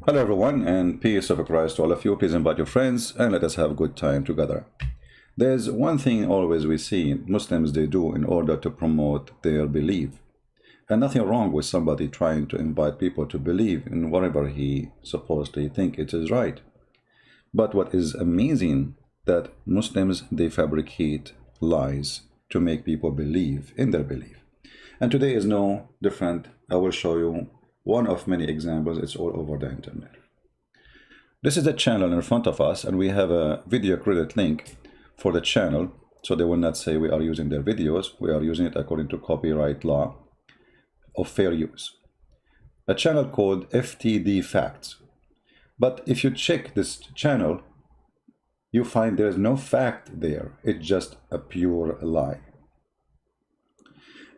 Hello everyone, and peace of Christ to all of you. Please invite your friends and let us have a good time together. There's one thing always we see Muslims they do in order to promote their belief. And nothing wrong with somebody trying to invite people to believe in whatever he supposedly think it is right. But what is amazing that Muslims they fabricate lies to make people believe in their belief. And today is no different. I will show you one of many examples. It's all over the internet. This is the channel in front of us, and we have a video credit link for the channel, so they will not say we are using their videos. We are using it according to copyright law of fair use. A channel called FTD Facts. But if you check this channel, you find there is no fact there. It's just a pure lie.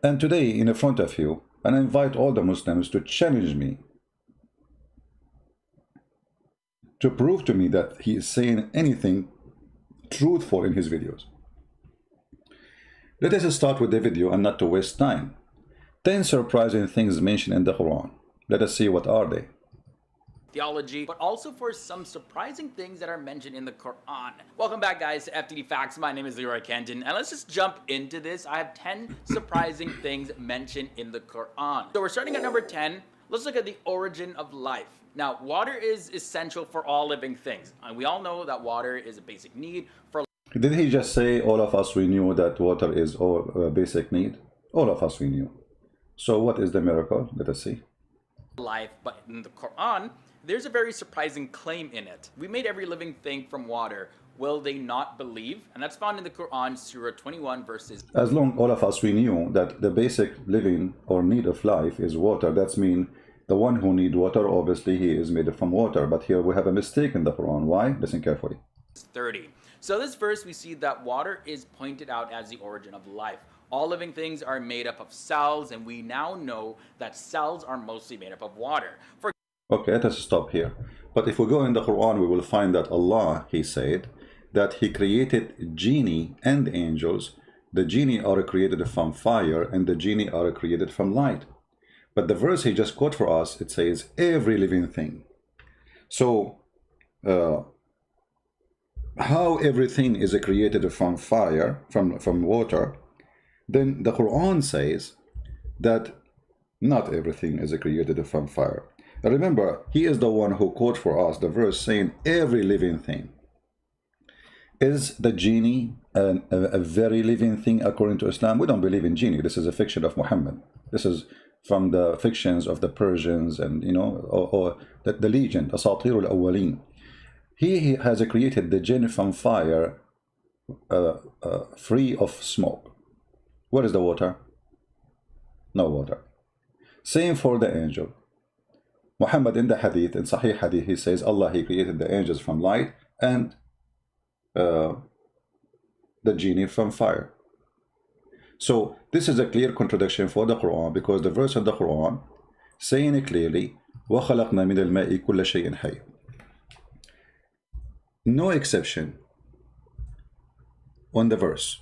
And today, in front of you, and I invite all the Muslims to challenge me, to prove to me that he is saying anything truthful in his videos. Let us start with the video and not to waste time. 10 surprising things mentioned in the Quran. Let us see what are they. Theology, but also for some surprising things that are mentioned in the Quran. Welcome back, guys, to FTD Facts. My name is Leroy Kenton, and let's just jump into this. I have 10 surprising things mentioned in the Quran. So we're starting at number 10. Let's look at the origin of life. Now, water is essential for all living things, and we all know that water is a basic need for. Did he just say all of us we knew that water is a basic need? All of us we knew. So what is the miracle? Let us see. Life, but in the Quran, there's a very surprising claim in it. We made every living thing from water. Will they not believe? And that's found in the Quran, Surah 21, verses. As long all of us we knew that the basic living or need of life is water, that's mean the one who need water, obviously he is made from water. But here we have a mistake in the Quran. Why? Listen carefully. 30. So this verse, we see that water is pointed out as the origin of life. All living things are made up of cells, and we now know that cells are mostly made up of water. Okay, let us stop here. But if we go in the Quran, we will find that Allah, he said, that he created genie and angels. The genie are created from fire, and the genie are created from light. But the verse he just quote for us, it says, every living thing. So, how everything is created from fire, from water, then the Quran says that not everything is created from fire. Remember, he is the one who quote for us the verse saying every living thing. Is the genie a very living thing according to Islam? We don't believe in genie. This is a fiction of Muhammad. This is from the fictions of the Persians and, you know, or the legend, Asatir al-Awwaleen. He has created the jinn from fire, free of smoke. Where is the water? No water. Same for the angel. Muhammad in the hadith, in Sahih hadith, he says Allah, he created the angels from light and the genie from fire. So this is a clear contradiction for the Quran, because the verse of the Quran saying it clearly, وَخَلَقْنَا مِنَ الْمَاءِ كُلَّ شَيْءٍ حَيٍّ. No exception on the verse.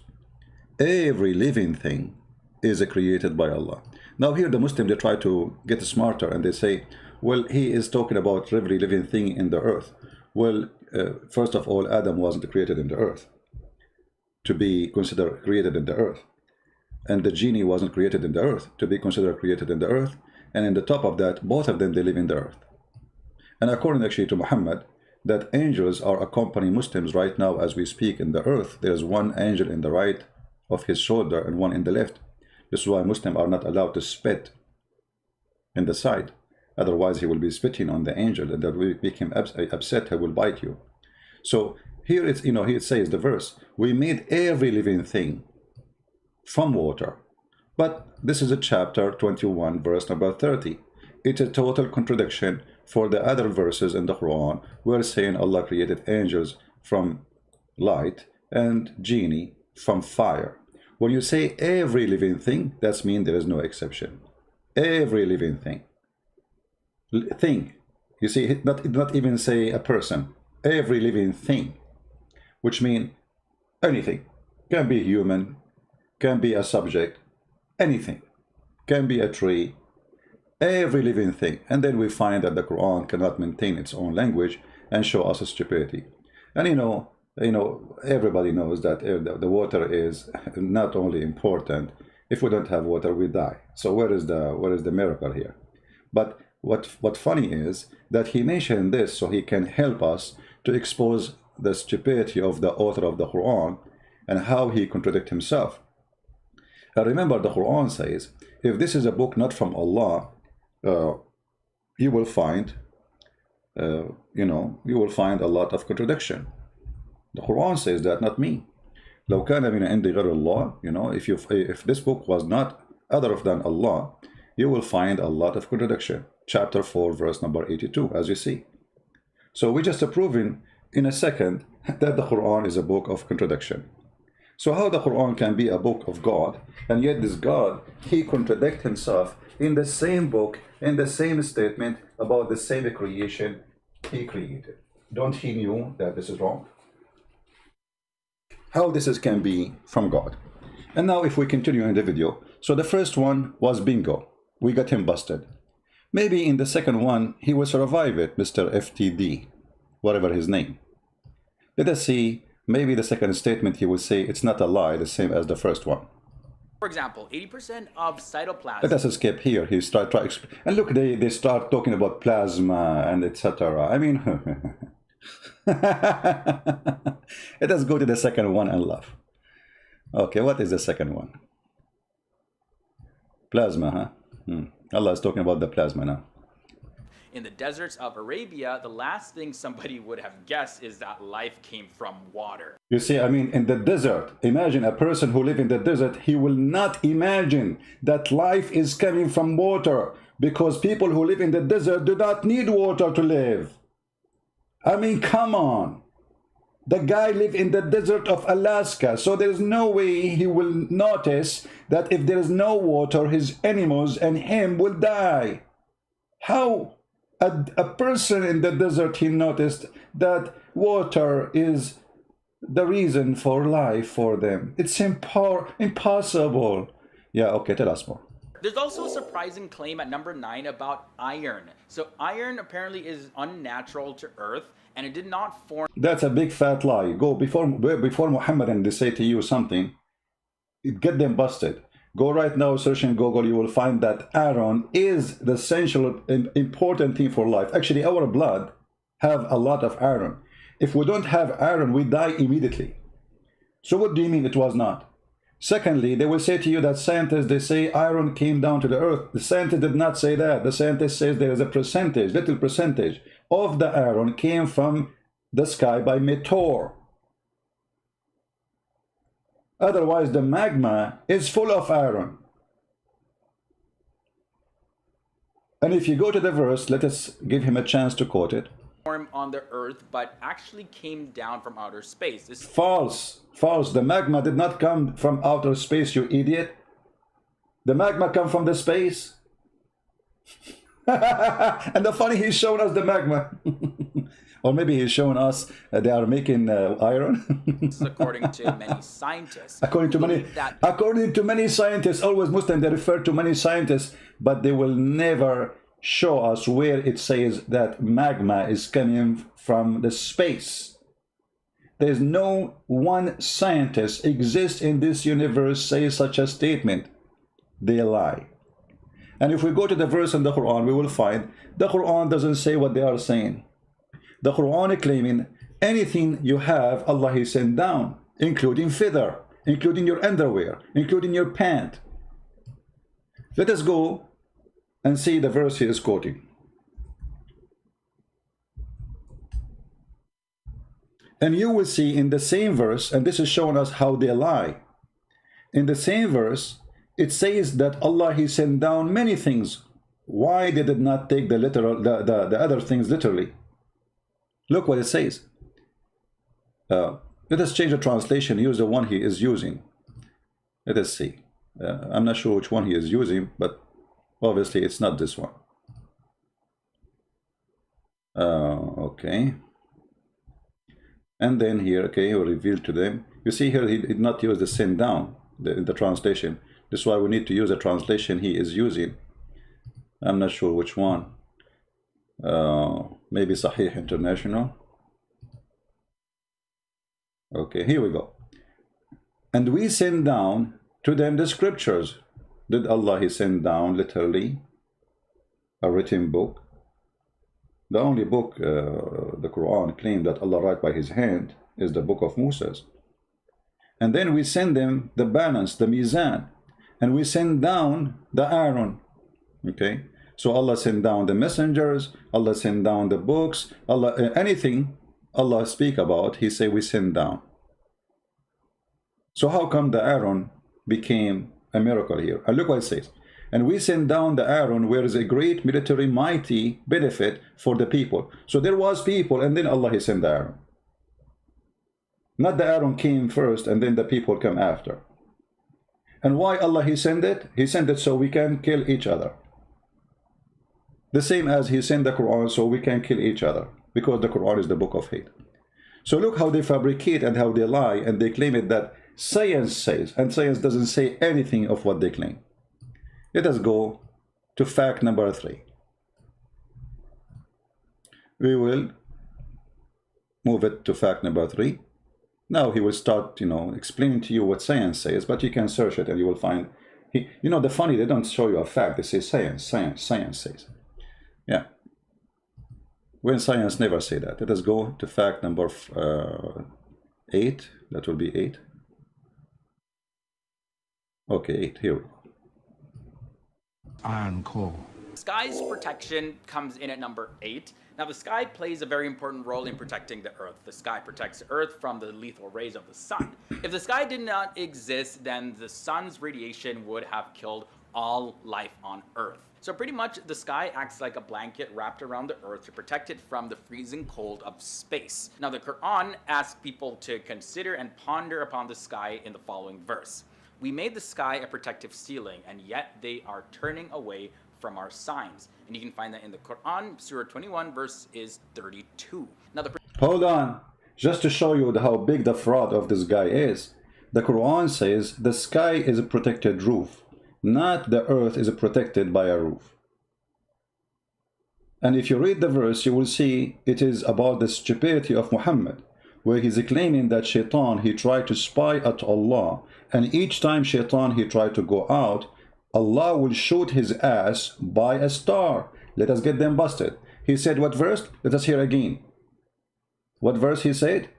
Every living thing is created by Allah. Now here the Muslims, they try to get smarter and they say, well, he is talking about every living thing in the earth. Well, first of all, Adam wasn't created in the earth to be considered created in the earth. And the genie wasn't created in the earth to be considered created in the earth. And in the top of that, both of them, they live in the earth. And according actually to Muhammad, that angels are accompanying Muslims right now as we speak in the earth. There's one angel in the right of his shoulder and one in the left. This is why Muslims are not allowed to spit in the side. Otherwise, he will be spitting on the angel, and that will make him upset. He will bite you. So here it's, you know, here it says the verse, we made every living thing from water. But this is a chapter 21, verse number 30. It's a total contradiction for the other verses in the Quran. We're saying Allah created angels from light and genie from fire. When you say every living thing, that means there is no exception. Every living thing. Thing. You see, not even say a person. Every living thing. Which means anything. Can be human, can be a subject, anything. Can be a tree, every living thing. And then we find that the Quran cannot maintain its own language and show us stupidity. And everybody knows that the water is not only important. If we don't have water, we die. So where is the miracle here? But what funny is that he mentioned this so he can help us to expose the stupidity of the author of the Quran and how he contradicts himself. And remember, the Quran says, if this is a book not from Allah, you will find, you will find a lot of contradiction. The Quran says that, not me. لو كان من عند غير الله, if this book was not other than Allah, you will find a lot of contradiction. Chapter 4, verse number 82, as you see. So we just proven in a second that the Quran is a book of contradiction. So how the Quran can be a book of God, and yet this God, he contradicts himself in the same book, in the same statement about the same creation he created. Don't he knew that this is wrong? How this can be from God. And now if we continue in the video, so the first one was bingo. We got him busted. Maybe in the second one, he will survive it, Mr. FTD, whatever his name. Let us see, maybe the second statement he will say it's not a lie, the same as the first one. For example, 80% of cytoplasm. Let us skip here. He start try, and look, they start talking about plasma and etc. I mean, let us go to the second one and laugh. Okay, what is the second one? Plasma, huh? Allah is talking about the plasma now. In the deserts of Arabia, the last thing somebody would have guessed is that life came from water. You see, I mean, in the desert, imagine a person who lives in the desert, he will not imagine that life is coming from water, because people who live in the desert do not need water to live. I mean, come on. The guy lives in the desert of Alaska, so there is no way he will notice that if there is no water, his animals and him will die. How? A person in the desert, he noticed that water is the reason for life for them. It's impossible. Yeah, okay, tell us more. There's also a surprising claim at number 9 about iron. So iron apparently is unnatural to Earth, and it did not form. That's a big fat lie. Go before Muhammad and they say to you something, get them busted. Go right now, search in Google, you will find that iron is the essential and important thing for life. Actually, our blood have a lot of iron. If we don't have iron, we die immediately. So what do you mean it was not? Secondly, they will say to you that scientists, they say iron came down to the earth. The scientist did not say that. The scientist says there is a percentage, little percentage of the iron came from the sky by meteor. Otherwise, the magma is full of iron. And if you go to the verse, let us give him a chance to quote it. On the earth, but actually came down from outer space. False. False. The magma did not come from outer space, you idiot. The magma come from the space. And the funny, he's showing us the magma. Or maybe he's showing us they are making iron. According to many scientists. According to many scientists, always Muslim, they refer to many scientists, but they will never show us where it says that magma is coming from the space. There is no one scientist exists in this universe says such a statement. They lie. And if we go to the verse in the Quran, we will find the Quran doesn't say what they are saying. The Quran is claiming anything you have, Allah He sent down, including feather, including your underwear, including your pant. Let us go and see the verse he is quoting. And you will see in the same verse, and this is showing us how they lie. In the same verse, it says that Allah He sent down many things. Why they did not take the literal, the other things literally? Look what it says. Let us change the translation, use the one he is using. Let us see. I'm not sure which one he is using, but obviously it's not this one. Okay. And then here, okay, he will reveal to them. You see here, he did not use the send down in the translation. This is why we need to use the translation he is using. I'm not sure which one. Maybe Sahih International. Okay, here we go. And we send down to them the scriptures. Did Allah He send down literally a written book? The only book the Quran claimed that Allah write by His hand is the book of Moses. And then we send them the balance, the mizan, and we send down the Aaron. Okay, so Allah sent down the messengers, Allah sent down the books, Allah anything Allah speak about, He say we send down. So how come the Aaron became a miracle here? And look what it says. And we send down the Aaron, where is a great military mighty benefit for the people. So there was people, and then Allah He sent the Aaron. Not the Aaron came first, and then the people come after. And why Allah He sent it? He sent it so we can kill each other. The same as He sent the Quran so we can kill each other, because the Quran is the book of hate. So look how they fabricate and how they lie, and they claim it that science says, and science doesn't say anything of what they claim. Let us go to fact number 3. We will move it to fact number 3. Now he will start, explaining to you what science says, but you can search it and you will find, the funny, they don't show you a fact, they say science says. Yeah. When science never say that. Let us go to fact number 8. That will be 8. Okay, 8. Here we go. Iron core. Sky's protection comes in at number 8. Now, the sky plays a very important role in protecting the Earth. The sky protects the Earth from the lethal rays of the sun. If the sky did not exist, then the sun's radiation would have killed all life on Earth. So pretty much the sky acts like a blanket wrapped around the Earth to protect it from the freezing cold of space. Now, the Quran asks people to consider and ponder upon the sky in the following verse. We made the sky a protective ceiling, and yet they are turning away from our signs. And you can find that in the Quran, Surah 21, verse is 32. Now, hold on. Just to show you how big the fraud of this guy is, the Quran says the sky is a protected roof, not the earth is protected by a roof. And if you read the verse, you will see it is about the stupidity of Muhammad, where he's claiming that Shaitan, he tried to spy at Allah, and each time Shaitan, he tried to go out, Allah will shoot his ass by a star. Let us get them busted. He said what verse? Let us hear again. What verse he said?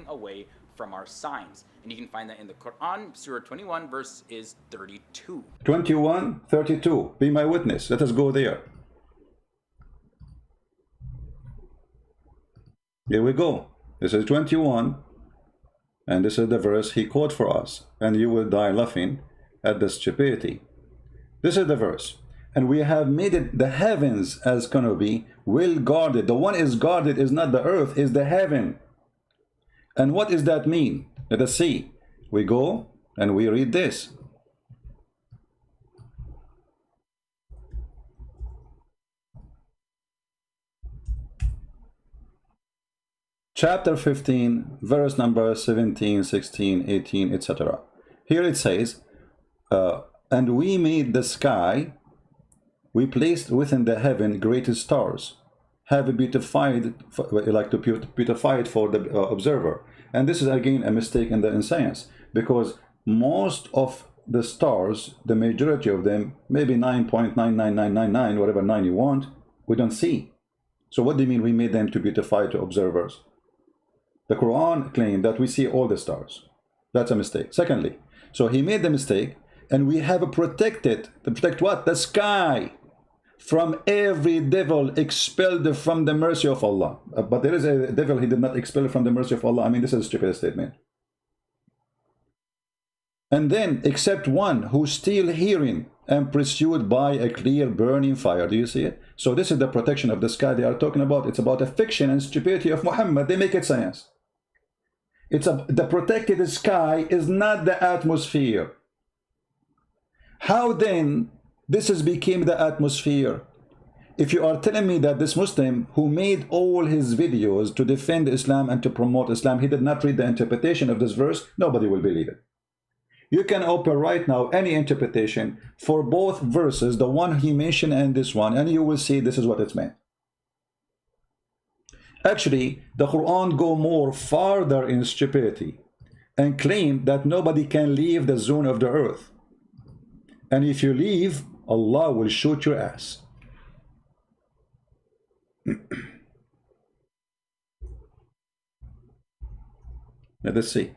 Away from our signs. And you can find that in the Quran, Surah 21, verse is 32. 21, 32. Be my witness. Let us go there. Here we go. This is 21. And this is the verse he quoted for us. And you will die laughing at the stupidity. This is the verse. And we have made it the heavens as gonna be well guarded. The one is guarded is not the earth, is the heaven. And what does that mean? Let us see. We go and we read this. Chapter 15, verse number 17, 16, 18, etc. Here it says, and we made the sky, we placed within the heaven great stars, have beautified, like to beautify it for the observer. And this is again a mistake in science, because most of the stars, the majority of them, maybe 9.99999, whatever 9 you want, we don't see. So what do you mean we made them to beautify to observers? The Quran claimed that we see all the stars. That's a mistake. Secondly, so he made the mistake, and we have protected, to protect what? The sky from every devil expelled from the mercy of Allah. But there is a devil he did not expel from the mercy of Allah. I mean, this is a stupid statement. And then, except one who's still hearing and pursued by a clear burning fire. Do you see it? So this is the protection of the sky they are talking about. It's about a fiction and stupidity of Muhammad. They make it science. The protected sky is not the atmosphere. How then this has become the atmosphere? If you are telling me that this Muslim who made all his videos to defend Islam and to promote Islam, he did not read the interpretation of this verse, nobody will believe it. You can open right now any interpretation for both verses, the one he mentioned and this one, and you will see this is what it's meant. Actually, the Quran go more farther in stupidity and claim that nobody can leave the zone of the earth. And if you leave, Allah will shoot your ass. Let's see.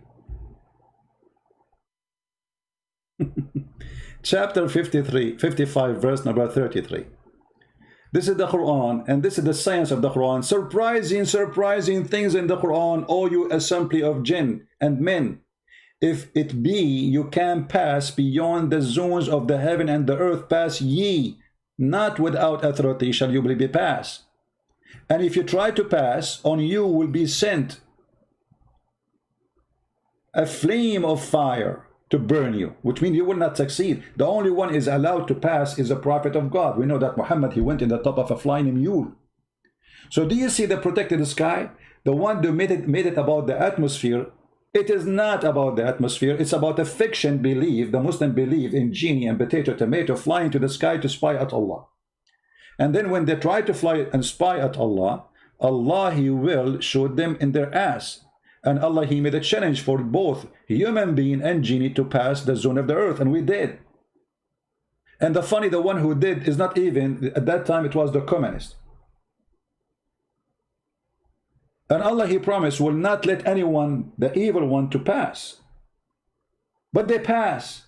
Chapter 55, verse number 33. This is the Quran, and this is the science of the Quran. Surprising things in the Quran, O you assembly of jinn and men. If it be you can pass beyond the zones of the heaven and the earth, pass ye, not without authority shall you be passed. And if you try to pass, on you will be sent a flame of fire to burn you, which means you will not succeed. The only one is allowed to pass is a prophet of God. We know that Muhammad, he went in the top of a flying mule. So do you see the protected sky? The one that made it about the atmosphere. It is not about the atmosphere. It's about a fiction belief. The Muslim believe in genie and potato tomato flying to the sky to spy at Allah. And then when they try to fly and spy at Allah, Allah, he will shoot them in their ass. And Allah, he made a challenge for both human being and genie to pass the zone of the earth, and we did. And the funny, the one who did is not even, at that time it was the communist. And Allah, he promised, will not let anyone, the evil one, to pass. But they pass.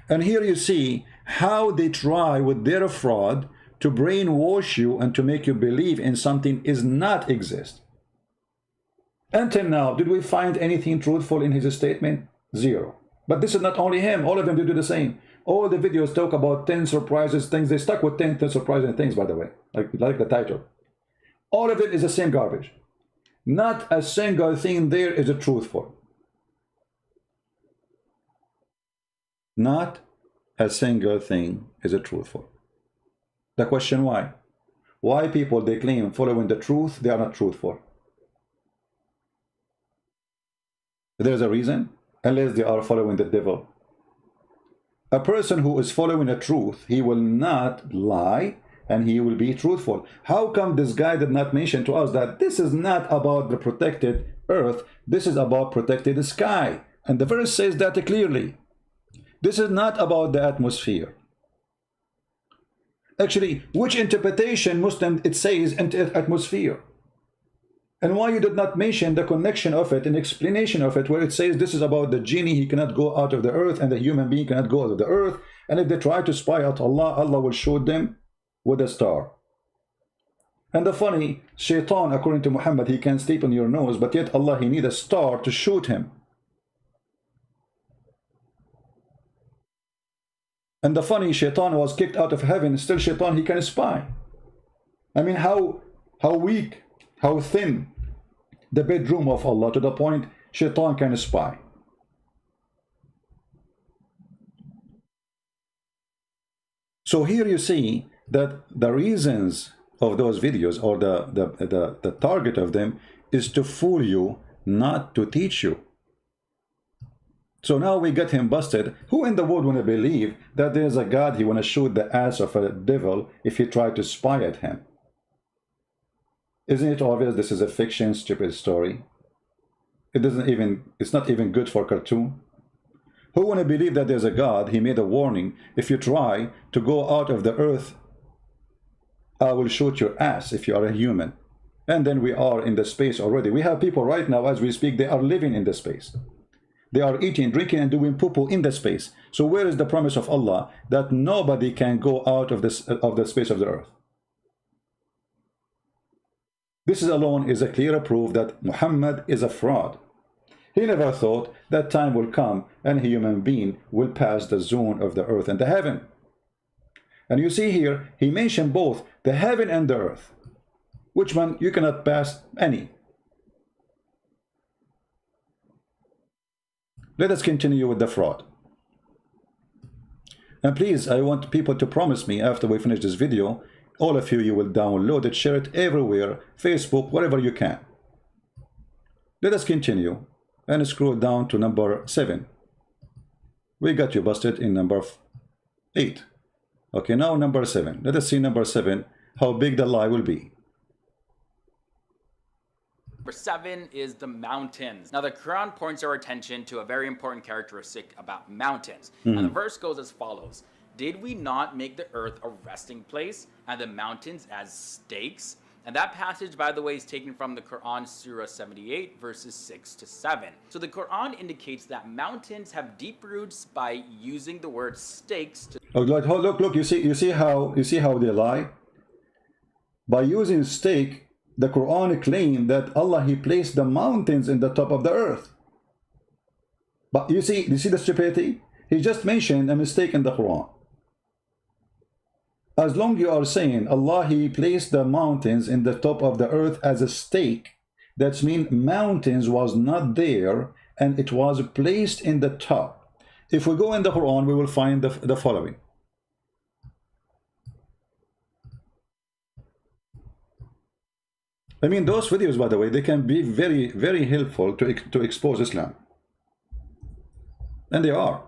And here you see how they try with their fraud to brainwash you and to make you believe in something is not exist. Until now, did we find anything truthful in his statement? Zero. But this is not only him. All of them do the same. All the videos talk about 10 surprises things. They stuck with 10 surprising things, by the way, like the title. All of it is the same garbage. Not a single thing there is a truthful. Not a single thing is a truthful. The question why? Why people, they claim following the truth, they are not truthful? There's a reason, unless they are following the devil. A person who is following the truth, he will not lie and he will be truthful. How come this guy did not mention to us that this is not about the protected earth, this is about protected sky? And the verse says that clearly. This is not about the atmosphere. Actually, which interpretation Muslim it says atmosphere? And why you did not mention the connection of it, an explanation of it, where it says this is about the genie, he cannot go out of the earth, and the human being cannot go out of the earth, and if they try to spy at Allah, Allah will shoot them with a star. And the funny, Shaitan, according to Muhammad, he can sleep on your nose, but yet Allah, he need a star to shoot him. And the funny, Shaitan was kicked out of heaven, still Shaitan, he can spy. I mean, how weak, how thin the bedroom of Allah, to the point Shaitan can spy. So here you see that the reasons of those videos, or the target of them, is to fool you, not to teach you. So now we get him busted. Who in the world want to believe that there's a God, he want to shoot the ass of a devil if he try to spy at him? Isn't it obvious this is a fiction, stupid story? It's not even good for cartoon. Who want to believe that there's a God, he made a warning, if you try to go out of the earth, I will shoot your ass if you are a human. And then we are in the space already. We have people right now as we speak, they are living in the space. They are eating, drinking, and doing poo-poo in the space. So where is the promise of Allah that nobody can go out of the space of the earth? This alone is a clear proof that Muhammad is a fraud. He never thought that time will come and a human being will pass the zone of the earth and the heaven. And you see here, he mentioned both the heaven and the earth. Which one? You cannot pass any. Let us continue with the fraud. And please, I want people to promise me after we finish this video, all of you, you will download it, share it everywhere, Facebook, wherever you can. Let us continue and scroll down to number 7. We got you busted in number 8. Okay, now number 7. Let us see number 7, how big the lie will be. Number 7 is the mountains. Now, the Quran points our attention to a very important characteristic about mountains. And the verse goes as follows. Did we not make the earth a resting place and the mountains as stakes? And that passage, by the way, is taken from the Quran, Surah 78, verses 6 to 7. So the Quran indicates that mountains have deep roots by using the word stakes to... Oh, look, you see how they lie? By using stake, the Quran claimed that Allah, He placed the mountains in the top of the earth. But you see the stupidity? He just mentioned a mistake in the Quran. As long you are saying Allah, He placed the mountains in the top of the earth as a stake, that means mountains was not there and it was placed in the top. If we go in the Quran, we will find the following. I mean, those videos, by the way, they can be very, very helpful to expose Islam. And they are.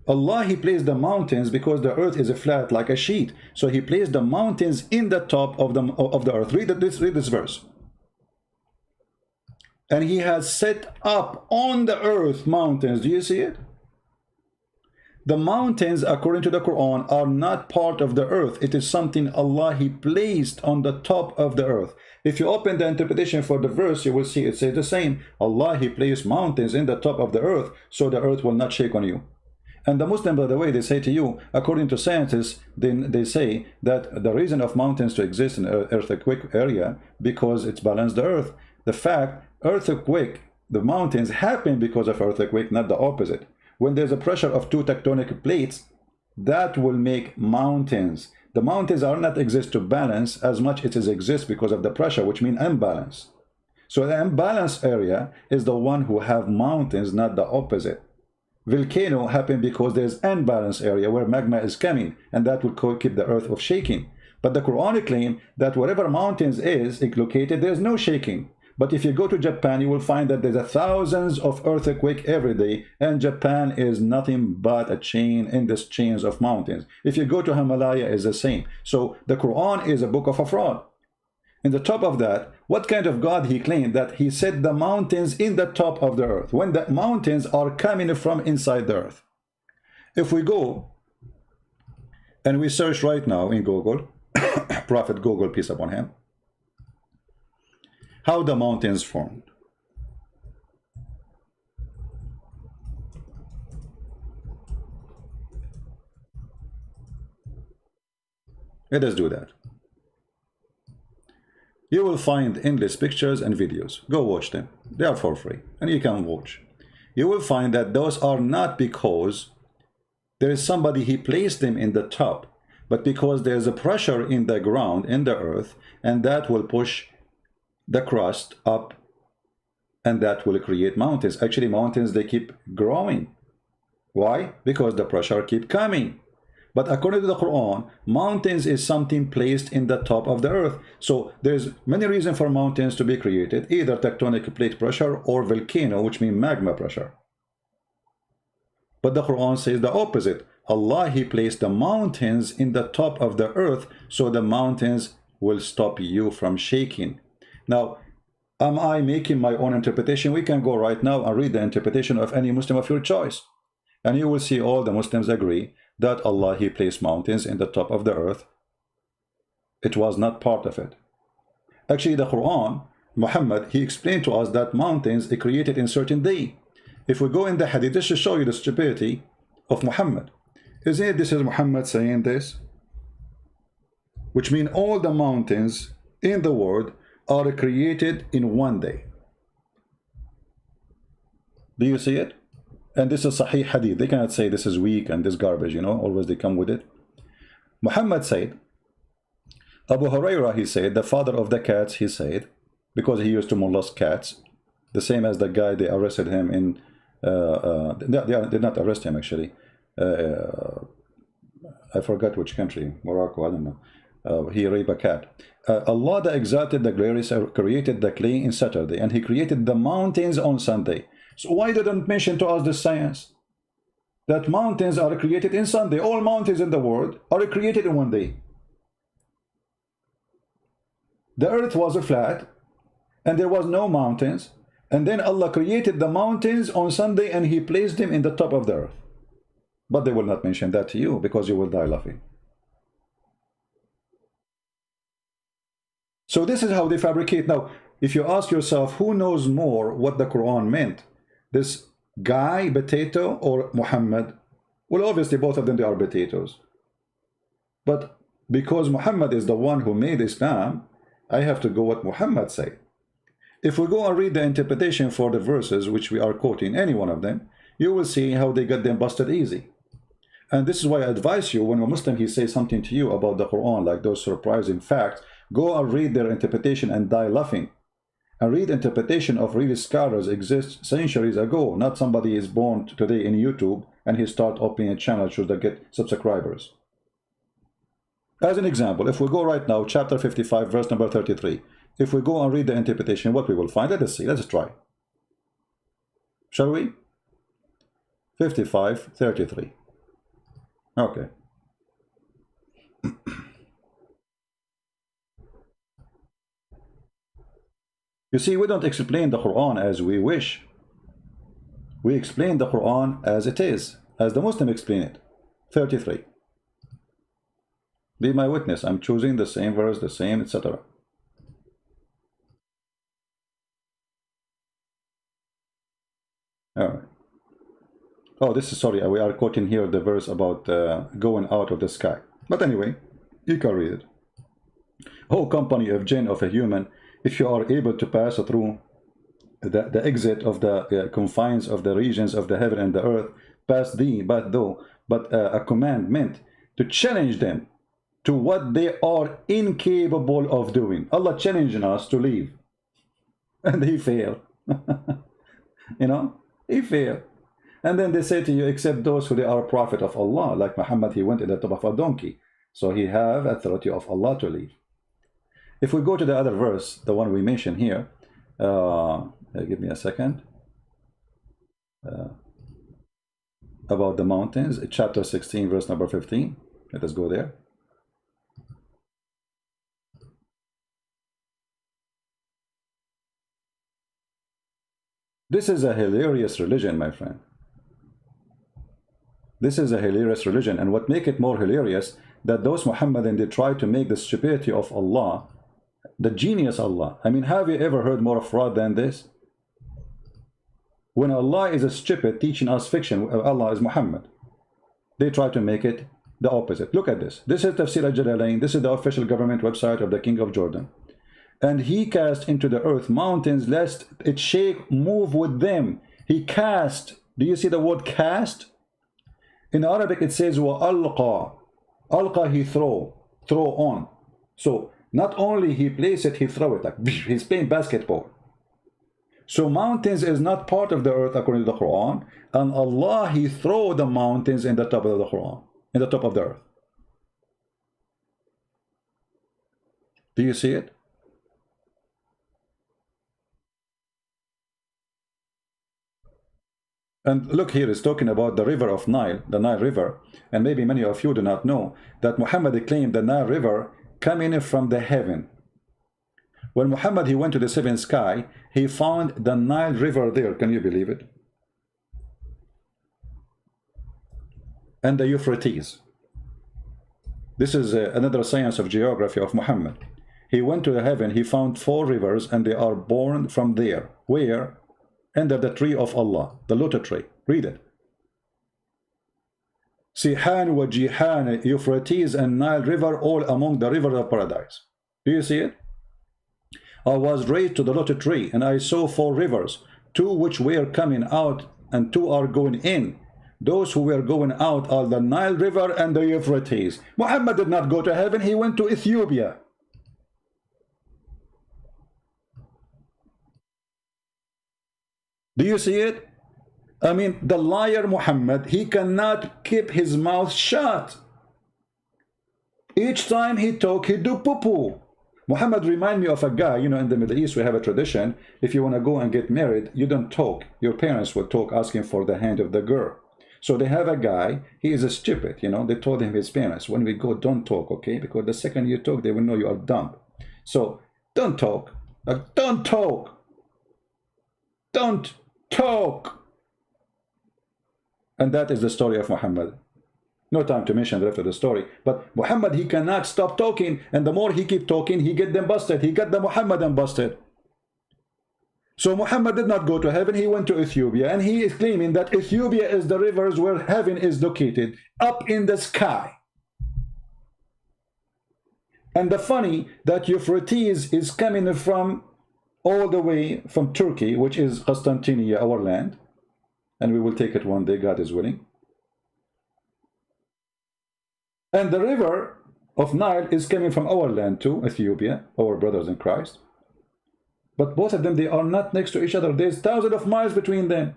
Allah, He placed the mountains because the earth is flat like a sheet. So He placed the mountains in the top of the earth. Read this verse. And He has set up on the earth mountains. Do you see it? The mountains, according to the Quran, are not part of the earth. It is something Allah, He placed on the top of the earth. If you open the interpretation for the verse, you will see it says the same. Allah, He placed mountains in the top of the earth, so the earth will not shake on you. And the Muslim, by the way, they say to you, according to scientists, they say that the reason of mountains to exist in an earthquake area, because it's balanced the earth. The fact, earthquake, the mountains happen because of earthquake, not the opposite. When there's a pressure of two tectonic plates, that will make mountains. The mountains are not exist to balance as much as it exists because of the pressure, which means imbalance. So the imbalanced area is the one who have mountains, not the opposite. Volcano happen because there's unbalanced area where magma is coming, and that will keep the earth of shaking. But the Quran claim that wherever mountains is located, there's no shaking. But if you go to Japan, you will find that there's thousands of earthquakes every day, and Japan is nothing but a chain in this chains of mountains. If you go to Himalaya, it's the same. So the Quran is a book of a fraud. In the top of that, what kind of God He claimed that He set the mountains in the top of the earth, when the mountains are coming from inside the earth? If we go and we search right now in Google, Prophet Google, peace upon him, how the mountains formed. Let us do that. You will find endless pictures and videos. Go watch them. They are for free, and you can watch. You will find that those are not because there is somebody He placed them in the top, but because there's a pressure in the ground, in the earth, and that will push the crust up, and that will create mountains. Actually, mountains, they keep growing. Why? Because the pressure keep coming. But according to the Quran, mountains is something placed in the top of the earth. So there's many reasons for mountains to be created, either tectonic plate pressure or volcano, which means magma pressure. But the Quran says the opposite. Allah, He placed the mountains in the top of the earth, so the mountains will stop you from shaking. Now, am I making my own interpretation? We can go right now and read the interpretation of any Muslim of your choice. And you will see all the Muslims agree that Allah, He placed mountains in the top of the earth. It was not part of it. Actually, the Quran, Muhammad, he explained to us that mountains are created in certain day. If we go in the hadith, this should show you the stupidity of Muhammad. Isn't it? This is Muhammad saying this, which means all the mountains in the world are created in one day. Do you see it? And this is Sahih Hadith. They cannot say this is weak and this garbage, you know, always they come with it. Muhammad said, Abu Hurairah, he said, the father of the cats, he said, because he used to molest cats, the same as the guy, they arrested him in, they did not arrest him actually. I forgot which country, Morocco, I don't know. He raped a cat. Allah the Exalted, the Glorious, created the clay in Saturday, and He created the mountains on Sunday. So why didn't mention to us the science? That mountains are created in Sunday. All mountains in the world are created in one day. The earth was flat and there was no mountains, and then Allah created the mountains on Sunday and he placed them in the top of the earth. But they will not mention that to you because you will die laughing. So this is how they fabricate. Now, if you ask yourself who knows more what the Quran meant, this guy, potato, or Muhammad? Well, obviously both of them, they are potatoes. But because Muhammad is the one who made Islam, I have to go what Muhammad said. If we go and read the interpretation for the verses which we are quoting, any one of them, you will see how they got them busted easy. And this is why I advise you, when a Muslim he says something to you about the Quran, like those surprising facts, go and read their interpretation and die laughing. And read interpretation of real scholars exists centuries ago. Not somebody is born today in YouTube and he start opening a channel should they get subscribers. As an example, if we go right now, chapter 55, verse number 33. If we go and read the interpretation, what we will find, let us see, let's try. Shall we? 55, 33. Okay. You see, we don't explain the Quran as we wish. We explain the Quran as it is, as the Muslim explain it. 33. Be my witness, I'm choosing the same verse, the same, etc. All right. Oh, this is, sorry, we are quoting here the verse about going out of the sky. But anyway, you can read it. Oh, company of jinn, of a human, if you are able to pass through the exit of the confines of the regions of the heaven and the earth, pass thee, but a command meant to challenge them to what they are incapable of doing. Allah challenging us to leave. And he failed. You know, he failed. And then they say to you, except those who they are a prophet of Allah, like Muhammad, he went in the top of a donkey. So he have authority of Allah to leave. If we go to the other verse, the one we mentioned here, give me a second, about the mountains, chapter 16, verse number 15. Let us go there. This is a hilarious religion, my friend. This is a hilarious religion, and what make it more hilarious, that those Muhammadan, they try to make the stupidity of Allah, the genius Allah. I mean, have you ever heard more fraud than this? When Allah is a stupid teaching us fiction, Allah is Muhammad. They try to make it the opposite. Look at this. This is Tafsir al-Jalalain. This is the official government website of the King of Jordan. And he cast into the earth mountains lest it shake, move with them. He cast. Do you see the word cast? In Arabic it says وَأَلْقَى. Alqa, he throw on. So not only he place it, he throw it, like he's playing basketball. So mountains is not part of the earth according to the Quran, and Allah, he throw the mountains in the top of the Quran, in the top of the earth. Do you see it? And look here, it's talking about the river of Nile, the Nile River. And maybe many of you do not know that Muhammad claimed the Nile River coming from the heaven. When Muhammad, he went to the seventh sky, he found the Nile River there. Can you believe it? And the Euphrates. This is another science of geography of Muhammad. He went to the heaven, he found 4 rivers, and they are born from there. Where? Under the tree of Allah, the lotus tree. Read it. Sihan wa Jihan, Euphrates and Nile River, all among the rivers of paradise. Do you see it? I was raised to the lotus tree, and I saw 4 rivers, 2 which were coming out, and 2 are going in. Those who were going out are the Nile River and the Euphrates. Muhammad did not go to heaven, he went to Ethiopia. Do you see it? I mean, the liar Muhammad, he cannot keep his mouth shut. Each time he talk, he do poo-poo. Muhammad remind me of a guy, you know, in the Middle East we have a tradition, if you want to go and get married, you don't talk. Your parents will talk asking for the hand of the girl. So they have a guy, he is a stupid, you know, they told him, his parents, when we go, don't talk, okay? Because the second you talk, they will know you are dumb. So don't talk, don't talk, don't talk. And that is the story of Muhammad. No time to mention the rest of the story. But Muhammad, he cannot stop talking. And the more he keep talking, he get them busted. He got the Muhammadan busted. So Muhammad did not go to heaven. He went to Ethiopia. And he is claiming that Ethiopia is the rivers where heaven is located. Up in the sky. And the funny that Euphrates is coming from all the way from Turkey, which is Constantinople, our land. And we will take it one day, God is willing. And the river of Nile is coming from our land too, Ethiopia, our brothers in Christ. But both of them, they are not next to each other. There's thousands of miles between them.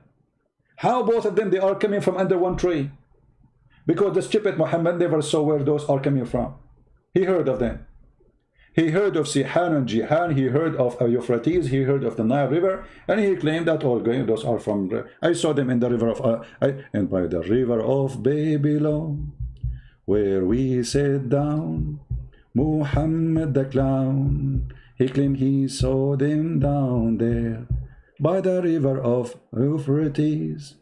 How both of them, they are coming from under one tree? Because the stupid Muhammad never saw where those are coming from. He heard of them. He heard of Sihan and Jihan. He heard of Euphrates. He heard of the Nile River. And he claimed that all those are from... I saw them in the river of... and by the river of Babylon, where we sat down, Muhammad the clown, he claimed he saw them down there by the river of Euphrates.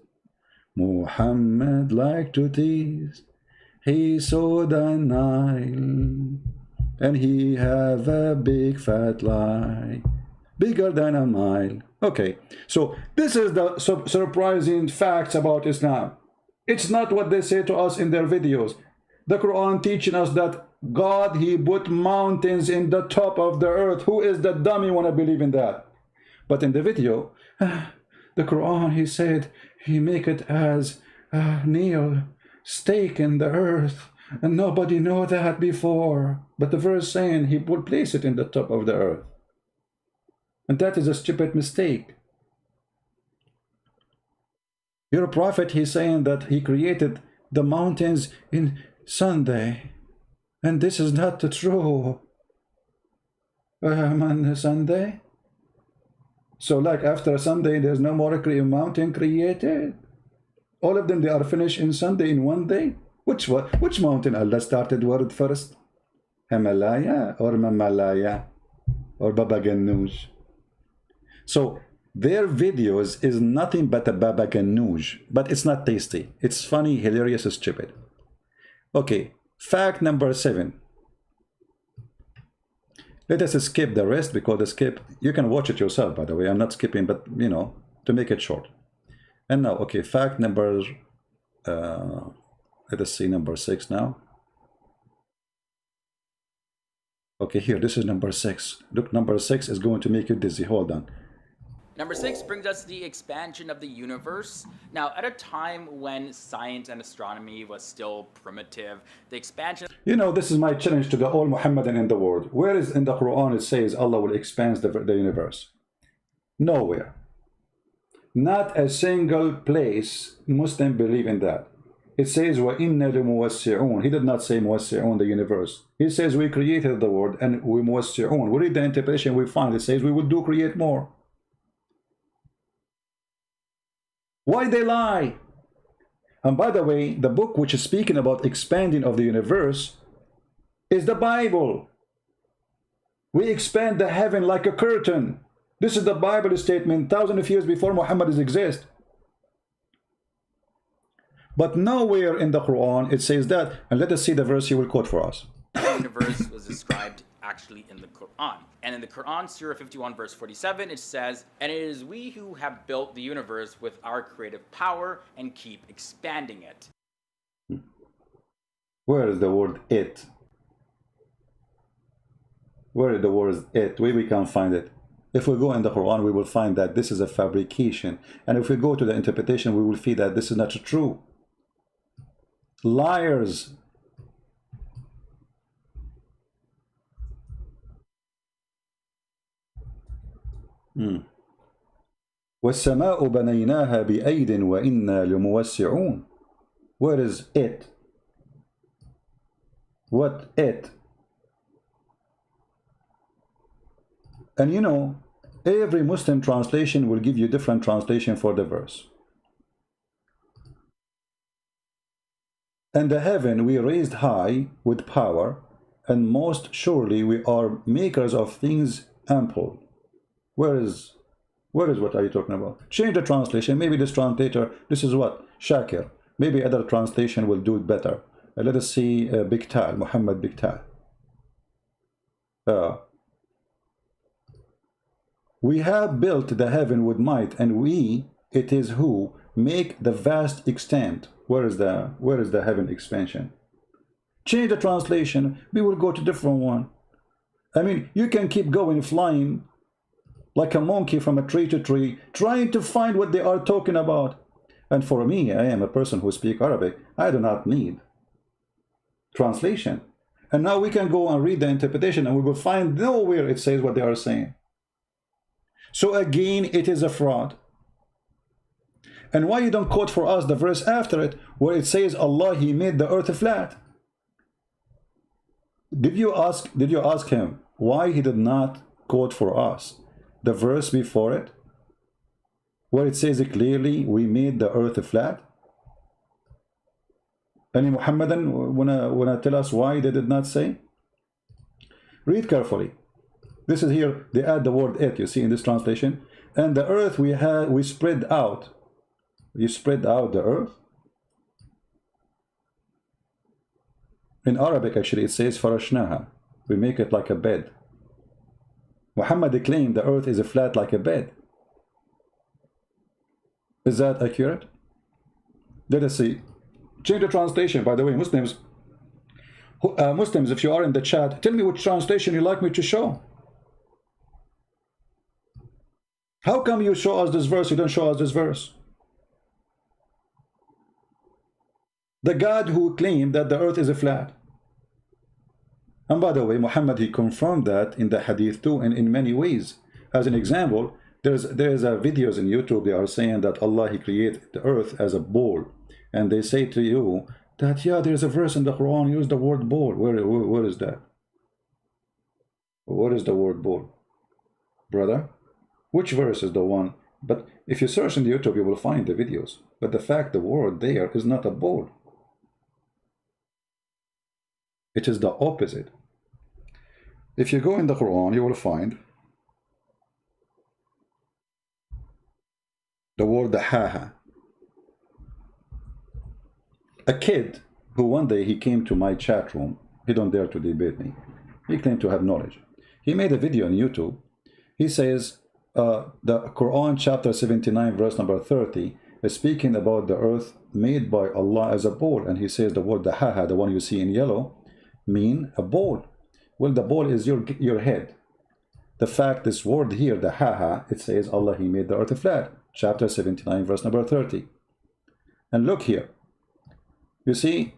Muhammad liked to tease. He saw the Nile, and he have a big fat lie, bigger than a mile. Okay, so this is the surprising facts about Islam. It's not what they say to us in their videos. The Quran teaching us that God, he put mountains in the top of the earth. Who is the dummy want to believe in that? But in the video, the Quran, he said, he make it as nail, stake in the earth. And nobody know that before. But the verse saying he would place it in the top of the earth. And that is a stupid mistake. Your prophet, he's saying that he created the mountains in Sunday, and this is not true. On Sunday, so like after Sunday, there's no more mountain created. All of them, they are finished in Sunday in one day. Which mountain Allah started word first? Himalaya or Mamalaya or Baba Ganoush? So their videos is nothing but a Baba Ganoush, but it's not tasty. It's funny, hilarious, stupid. Okay, fact number 7. Let us skip the rest because the skip, you can watch it yourself, by the way. I'm not skipping, but you know, to make it short. And now, okay, fact number, let us see number 6 now. Okay, here, this is number 6. Look, number 6 is going to make you dizzy. Hold on. Number 6 brings us the expansion of the universe. Now, at a time when science and astronomy was still primitive, the expansion... You know, this is my challenge to the all Muhammadan in the world. Where is in the Quran it says Allah will expand the universe? Nowhere. Not a single place Muslim believe in that. It says, وَإِنَّا لِمُوَسِّعُونَ. He did not say muwassi'un, the universe. He says we created the world and we muwassi'un. We read the interpretation, we find it says we will do create more. Why they lie? And by the way, the book which is speaking about expanding of the universe is the Bible. We expand the heaven like a curtain. This is the Bible statement thousands of years before Muhammad exists. But nowhere in the Quran it says that. And let us see the verse he will quote for us. The universe was described actually in the Quran. And in the Quran, Surah 51, verse 47, it says, "And it is we who have built the universe with our creative power and keep expanding it." Where is the word it? Where is the word it? Where we can find it? If we go in the Quran, we will find that this is a fabrication. And if we go to the interpretation, we will see that this is not true. Liars. وَالسَّمَاءُ بَنَيْنَاهَا بِأَيْدٍ وَإِنَّا لَمُوَسِّعُونَ. Where is it? What it? And you know, every Muslim translation will give you different translation for the verse. And the heaven we raised high with power, and most surely we are makers of things ample. Where is what are you talking about? Change the translation. Maybe this translator, this is what? Shakir. Maybe other translation will do it better. Let us see Biktal, Muhammad Biktal. We have built the heaven with might, and we, it is who, make the vast extent. Where is the heaven expansion? Change the translation. We will go to different one. I mean, you can keep going, flying like a monkey from a tree to tree, trying to find what they are talking about. And for me, I am a person who speaks Arabic. I do not need translation. And now we can go and read the interpretation, and we will find nowhere it says what they are saying. So again, it is a fraud. And why you don't quote for us the verse after it, where it says Allah, He made the earth flat? Did you ask him why he did not quote for us the verse before it, where it says clearly, we made the earth flat? Any Muhammadan wanna tell us why they did not say? Read carefully. This is here, they add the word it, you see in this translation. And the earth we spread out. You spread out the earth. In Arabic, actually, it says farashnaha. We make it like a bed. Muhammad claimed the earth is flat like a bed. Is that accurate? Let us see. Change the translation. By the way, Muslims, if you are in the chat, tell me which translation you like me to show. How come you show us this verse, you don't show us this verse? The God who claimed that the earth is flat. And by the way, Muhammad, he confirmed that in the hadith too, and in many ways. As an example, there's videos in YouTube, they are saying that Allah, He created the earth as a ball. And they say to you that, yeah, there's a verse in the Quran, use the word ball. Where is that? What is the word ball? Brother? Which verse is the one? But if you search in the YouTube, you will find the videos. But the fact the word there is not a ball. It is the opposite. If you go in the Quran, you will find the word haha. A kid who one day he came to my chat room, he don't dare to debate me. He claimed to have knowledge. He made a video on YouTube. He says the Quran chapter 79 verse number 30 is speaking about the earth made by Allah as a ball, and he says the word haha, the one you see in yellow, mean a ball. Well, the ball is your head. The fact this word here, the haha, it says Allah, He made the earth flat. Chapter 79 verse number 30. And look here. You see,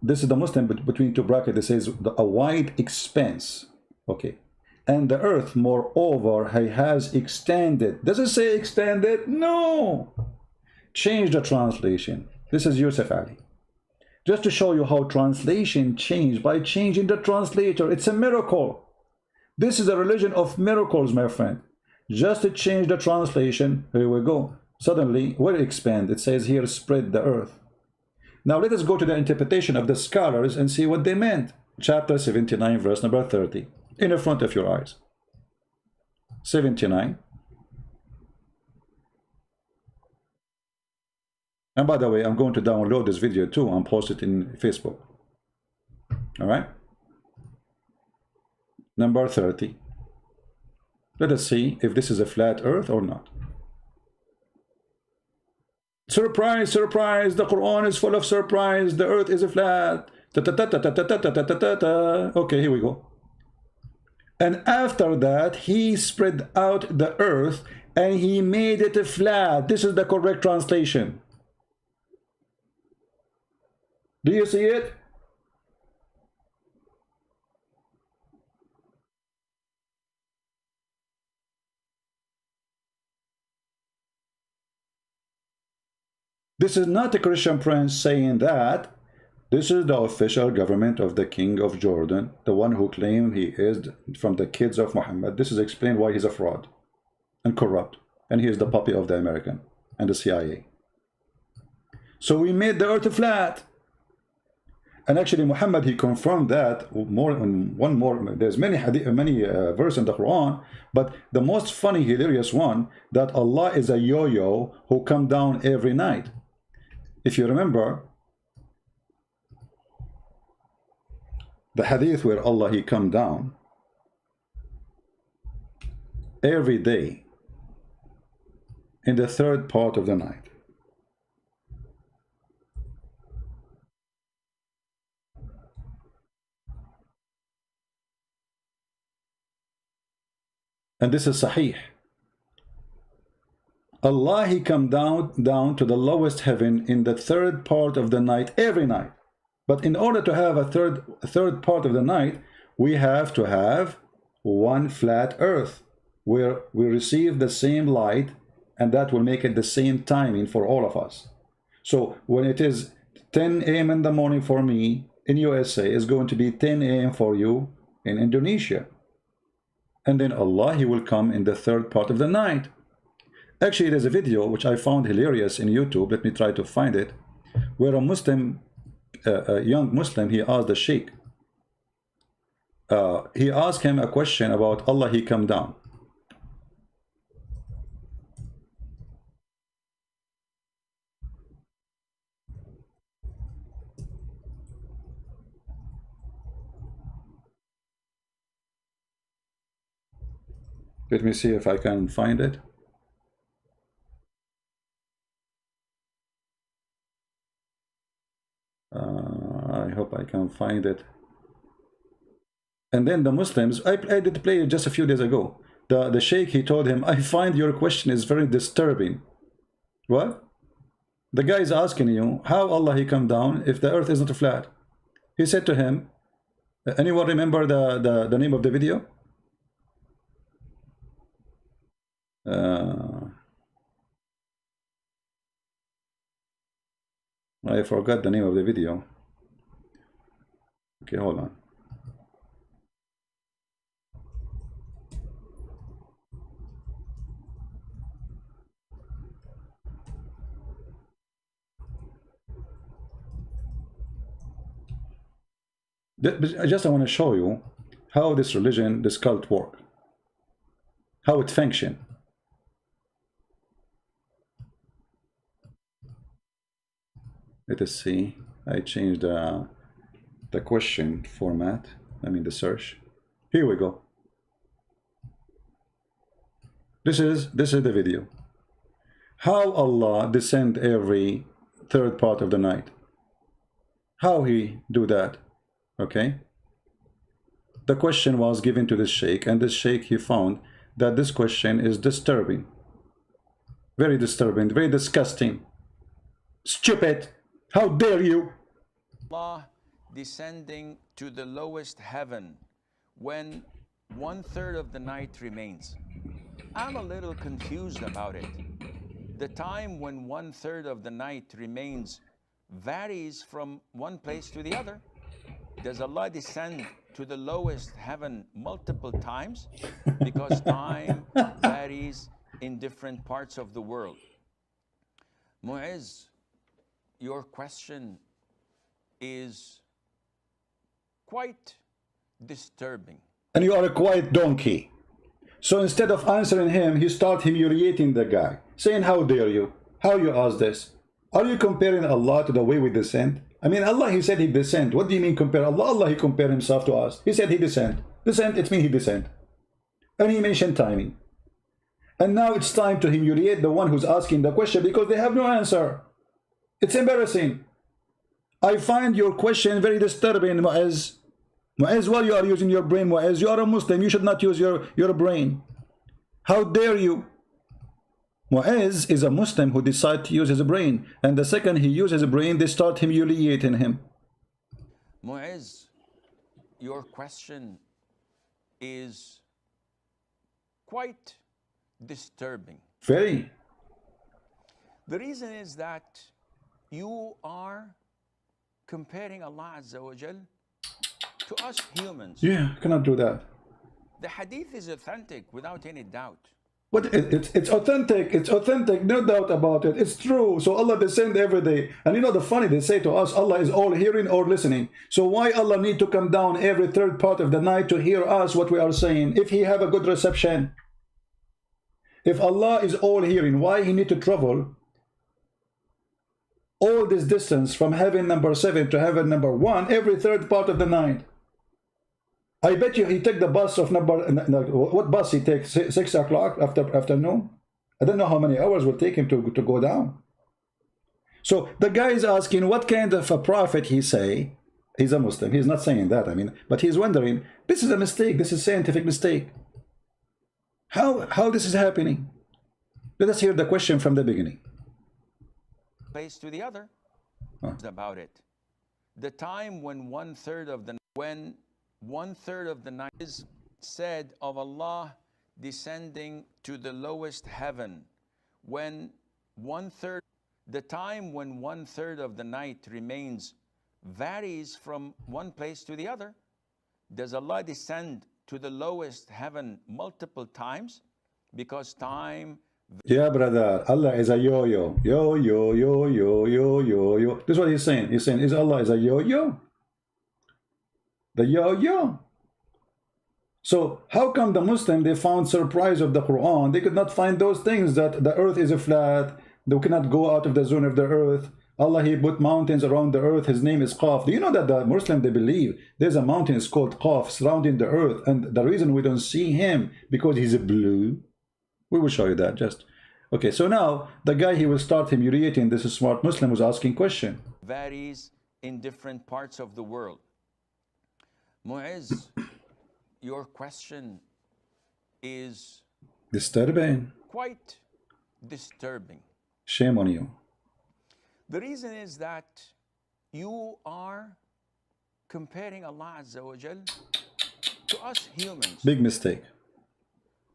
this is the Muslim between two brackets. It says a wide expanse. Okay. And the earth, moreover, He has extended. Does it say extended? No. Change the translation. This is Yusuf Ali. Just to show you how translation changed by changing the translator. It's a miracle. This is a religion of miracles, my friend. Just to change the translation, here we go. Suddenly, where expand? It says here, spread the earth. Now let us go to the interpretation of the scholars and see what they meant. Chapter 79, verse number 30. In the front of your eyes. 79. And by the way, I'm going to download this video too and post it in Facebook. All right. Number 30. Let us see if this is a flat earth or not. Surprise, surprise, the Quran is full of surprise. The earth is flat. Okay, here we go. And after that, He spread out the earth and He made it flat. This is the correct translation. Do you see it? This is not a Christian prince saying that. This is the official government of the king of Jordan, the one who claimed he is from the kids of Muhammad. This is explained why he's a fraud and corrupt, and he is the puppy of the American and the CIA. So we made the earth flat. And actually Muhammad, he confirmed that one more. There's many verses in the Quran, but the most funny, hilarious one, that Allah is a yo-yo who come down every night. If you remember the hadith where Allah, he come down every day in the third part of the night. And this is Sahih. Allah, he come down to the lowest heaven in the third part of the night every night. But in order to have a third part of the night, we have to have one flat earth where we receive the same light, and that will make it the same timing for all of us. So when it is 10 a.m. in the morning for me in USA, it's going to be 10 a.m. for you in Indonesia. And then Allah, he will come in the third part of the night. Actually, there's a video which I found hilarious in YouTube. Let me try to find it, where a Muslim, a young Muslim, he asked the Sheikh. He asked him a question about Allah, he come down. Let me see if I can find it. I hope I can find it. And then the Muslims, I did play it just a few days ago. The Sheikh, he told him, I find your question is very disturbing. What? The guy is asking you, how Allah, he come down if the earth is not flat? He said to him, anyone remember the name of the video? I forgot the name of the video. Okay, hold on. I want to show you how this religion, this cult work, how it function. Let us see. I changed the question format. I mean the search. Here we go. This is the video. How Allah descend every third part of the night. How he do that? Okay. The question was given to this sheikh, and this sheikh, he found that this question is disturbing. Very disturbing, very disgusting. Stupid. How dare you? Allah descending to the lowest heaven when 1/3 of the night remains. I'm a little confused about it. The time when 1/3 of the night remains varies from one place to the other. Does Allah descend to the lowest heaven multiple times? Because time varies in different parts of the world. Mu'izz, your question is quite disturbing. And you are a quiet donkey. So instead of answering him, you start humiliating the guy, saying, how dare you? How you ask this? Are you comparing Allah to the way we descend? I mean, Allah, he said he descend. What do you mean compare Allah? Allah, he compared himself to us. He said he descend. Descend, it means he descend. And he mentioned timing. And now it's time to humiliate the one who's asking the question because they have no answer. It's embarrassing. I find your question very disturbing, Mu'izz. Mu'izz, while you are using your brain, Mu'izz, you are a Muslim. You should not use your brain. How dare you? Mu'izz is a Muslim who decides to use his brain. And the second he uses his brain, they start humiliating him. Mu'izz, your question is quite disturbing. Very. The reason is that you are comparing Allah Azza wa Jal to us humans. Yeah, cannot do that. The hadith is authentic without any doubt. But it's authentic. It's authentic, no doubt about it. It's true. So Allah descend every day. And you know the funny, they say to us, Allah is all hearing or listening. So why Allah need to come down every third part of the night to hear us what we are saying if He have a good reception? If Allah is all hearing, why He need to travel all this distance from heaven number 7 to heaven number 1 every third part of the night? I bet you he take the bus of what bus he takes, 6 o'clock afternoon. I don't know how many hours will take him to go down. So the guy is asking what kind of a prophet he say. He's a Muslim. He's not saying that, I mean, but he's wondering, this is a mistake. This is scientific mistake. How this is happening? Let us hear the question from the beginning. Place to the other about it. The time when one third of the night is said of Allah descending to the lowest heaven, the time when one third of the night remains varies from one place to the other. Does Allah descend to the lowest heaven multiple times? Because time. Yeah, brother, Allah is a yo-yo. Yo-yo, yo-yo, yo-yo, yo. This is what he's saying. He's saying, is Allah is a yo-yo? The yo-yo. So how come the Muslim, they found surprise of the Quran? They could not find those things, that the earth is a flat, they cannot go out of the zone of the earth. Allah, He put mountains around the earth. His name is Qaf. Do you know that the Muslim, they believe there's a mountain is called Qaf surrounding the earth, and the reason we don't see him because he's blue. We will show you that just. Okay, so now the guy, he will start humiliating this smart Muslim who's asking question. Varies in different parts of the world. Mu'izz, your question is Disturbing. quite disturbing. Shame on you. The reason is that you are comparing Allah Azza wa Jal to us humans. Big mistake.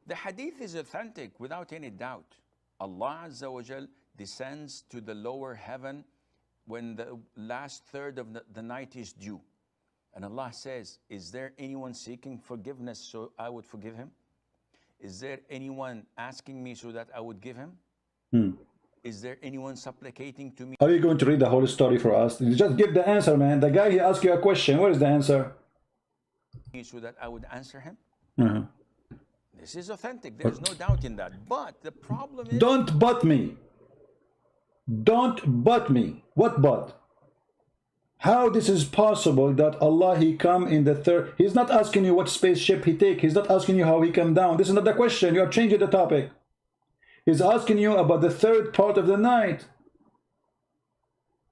The hadith is authentic without any doubt. Allah Azza wa Jal descends to the lower heaven when the last third of the night is due. And Allah says, is there anyone seeking forgiveness so I would forgive him? Is there anyone asking me so that I would give him? Is there anyone supplicating to me? Are you going to read the whole story for us? Just give the answer, man. The guy, he asked you a question. Where is the answer? So that I would answer him? This is authentic. There's no doubt in that. But the problem is... Don't but me. Don't but me. What but? How this is possible that Allah, He come in the third... He's not asking you what spaceship He take. He's not asking you how He come down. This is not the question. You are changing the topic. He's asking you about the third part of the night.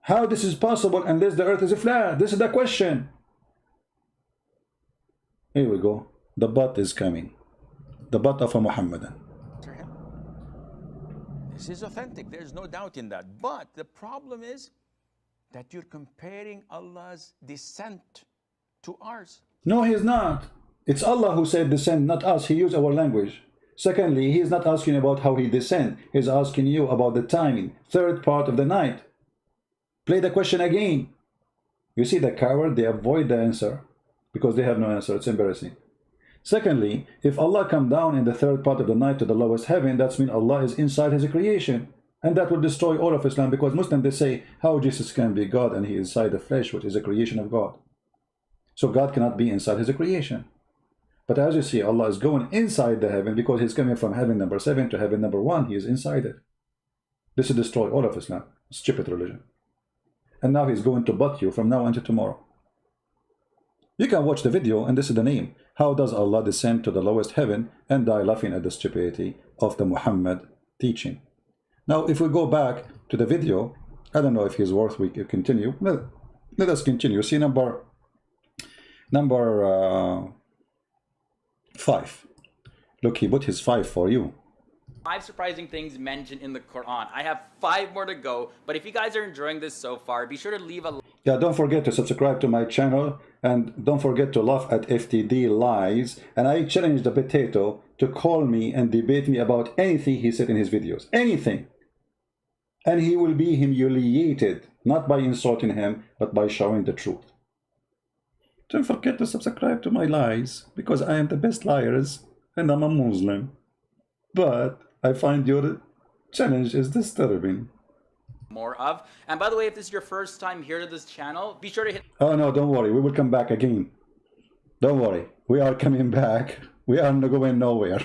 How this is possible unless the earth is flat? This is the question. Here we go. The but is coming. The but of a Muhammadan. This is authentic. There's no doubt in that. But the problem is that you're comparing Allah's descent to ours. No, He is not. It's Allah who said descend, not us. He used our language. Secondly, He is not asking about how He descend. He's asking you about the timing, third part of the night. Play the question again. You see the coward, they avoid the answer because they have no answer. It's embarrassing. Secondly, if Allah come down in the third part of the night to the lowest heaven, that's mean Allah is inside His creation. And that will destroy all of Islam, because Muslims, they say how Jesus can be God and He is inside the flesh, which is a creation of God. So God cannot be inside His creation. But as you see, Allah is going inside the heaven because He's coming from heaven number 7 to heaven number 1. He is inside it. This will destroy all of Islam. Stupid religion. And now He's going to butt you from now until tomorrow. You can watch the video, and this is the name. How does Allah descend to the lowest heaven and die laughing at the stupidity of the Muhammad teaching? Now, if we go back to the video, I don't know if he's worth we continue. Let us continue. See number 5. Look, he put his 5 for you. 5 surprising things mentioned in the Quran. I have 5 more to go, but if you guys are enjoying this so far, be sure to leave a... Yeah, don't forget to subscribe to my channel, and don't forget to laugh at FTD lies. And I challenge the potato to call me and debate me about anything he said in his videos. Anything. And he will be humiliated not by insulting him, but by showing the truth. Don't forget to subscribe to my lies, because I am the best liars, and I'm a Muslim. But I find your challenge is disturbing. More of. And by the way, if this is your first time here to this channel, be sure to hit. Oh no, don't worry, we will come back again. Don't worry, we are coming back. We are not going nowhere.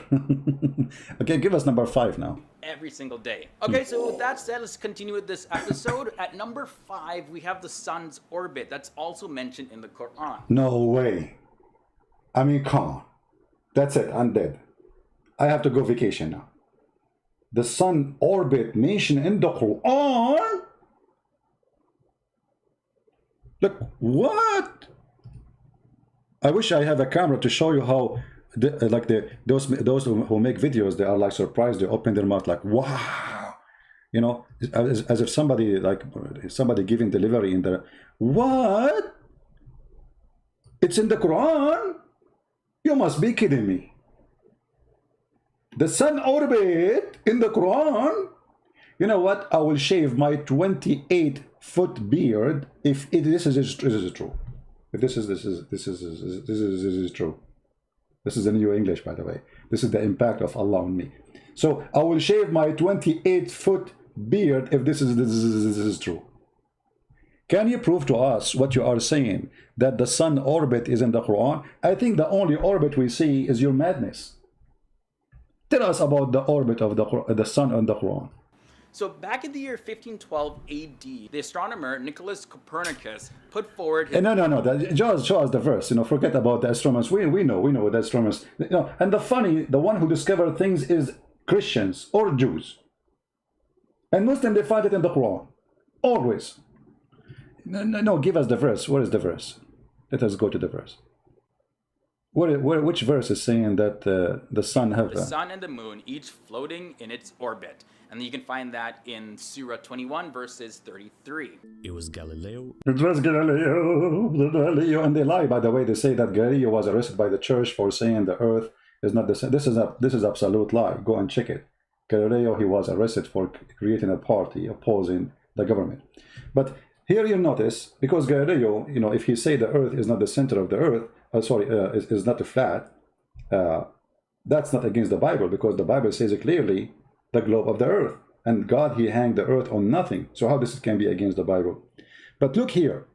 Okay, give us number 5 now. Every single day. Okay, so with that said, let's continue with this episode. At number 5, we have the sun's orbit. That's also mentioned in the Quran. No way. I mean, come on. That's it, I'm dead. I have to go vacation now. The sun orbit mentioned in the Quran? Look, what? I wish I have a camera to show you how those who make videos, they are like surprised, they open their mouth like, wow, you know, as if somebody giving delivery in the, what? It's in the Quran? You must be kidding me. The sun orbit in the Quran? You know what? I will shave my 28-foot beard if this is true. If this is true. This is the New English, by the way. This is the impact of Allah on me. So I will shave my 28-foot beard if this is true. Can you prove to us what you are saying, that the sun orbit is in the Quran? I think the only orbit we see is your madness. Tell us about the orbit of the sun on the Quran. So back in the year 1512 AD, the astronomer Nicholas Copernicus put forward his... No. Just show us the verse. You know, forget about the astronomers. We know the astronomers. You know, and the one who discovered things is Christians or Jews. And Muslims, they find it in the Quran. Always. No, give us the verse. Where is the verse? Let us go to the verse. Which verse is saying that the sun have... The sun and the moon, each floating in its orbit. And you can find that in Surah 21, verses 33. It was Galileo. It was Galileo. And they lie, by the way. They say that Galileo was arrested by the church for saying the earth is not the same. This is absolute lie. Go and check it. Galileo, he was arrested for creating a party opposing the government. But here you notice, because Galileo, you know, if he say the earth is not the center of the earth, is not a flat, that's not against the Bible, because the Bible says it clearly, the globe of the earth, and God, he hanged the earth on nothing. So how this can be against the Bible? But look here,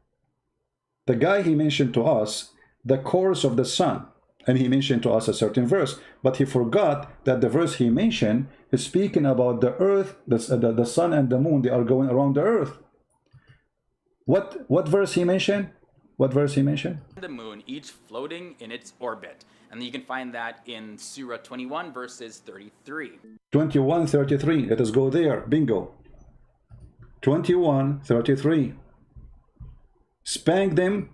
the guy, he mentioned to us the course of the sun, and he mentioned to us a certain verse, but he forgot that the verse he mentioned is speaking about the earth, the sun and the moon, they are going around the earth. What verse he mentioned? What verse he mentioned? The moon, each floating in its orbit. And you can find that in Surah 21, verses 33. 21:33. Let us go there. Bingo. 21:33. Spank them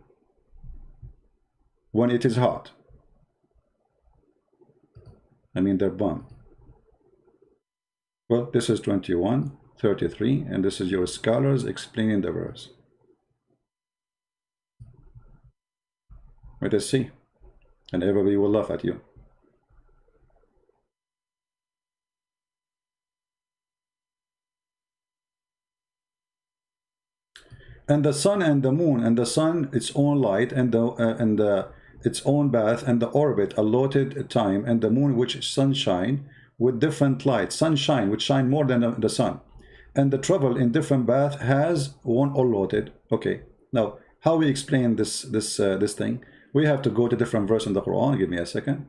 when it is hot. I mean, they're bum. Well, this is 21:33, and this is your scholars explaining the verse. Let us see. And everybody will laugh at you. And the sun and the moon, and the sun its own light, and its own bath, and the orbit allotted time, and the moon which sunshine with different light, sunshine which shine more than the sun, and the travel in different bath has one allotted. Okay, now how we explain this thing? We have to go to different verse in the Quran. Give me a second.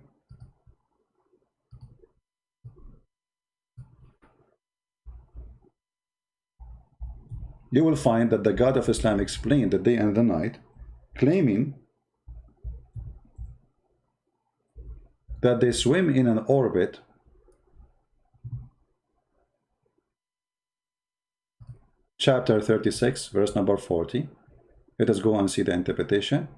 You will find that the God of Islam explained the day and the night, claiming that they swim in an orbit chapter 36, verse number 40. Let us go and see the interpretation.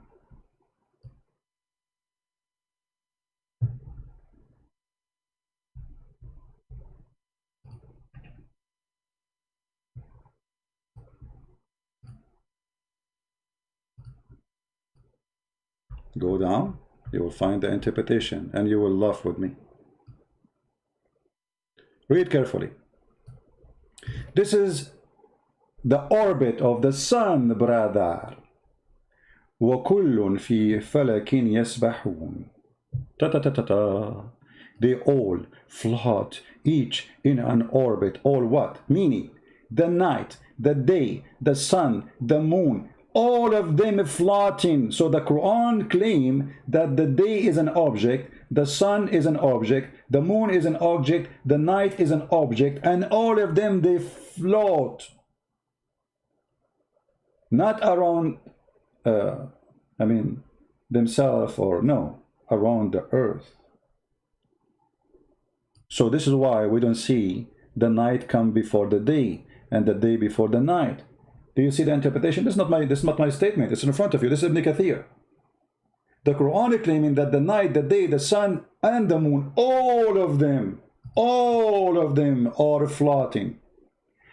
Go down, you will find the interpretation, and you will laugh with me. Read carefully. This is the orbit of the sun, brother. وَكُلٌّ فِي فَلَكٍ يَسْبَحُونَ. Ta ta ta ta ta. They all float, each in an orbit. All what? Meaning, the night, the day, the sun, the moon, all of them floating. So the Quran claim that the day is an object, the sun is an object, the moon is an object, the night is an object, and all of them, they float. Not around, themselves, or no, around the earth. So this is why we don't see the night come before the day and the day before the night. Do you see the interpretation? This is not my statement. It's in front of you. This is Ibn Kathir. The Quran is claiming that the night, the day, the sun, and the moon, all of them are floating.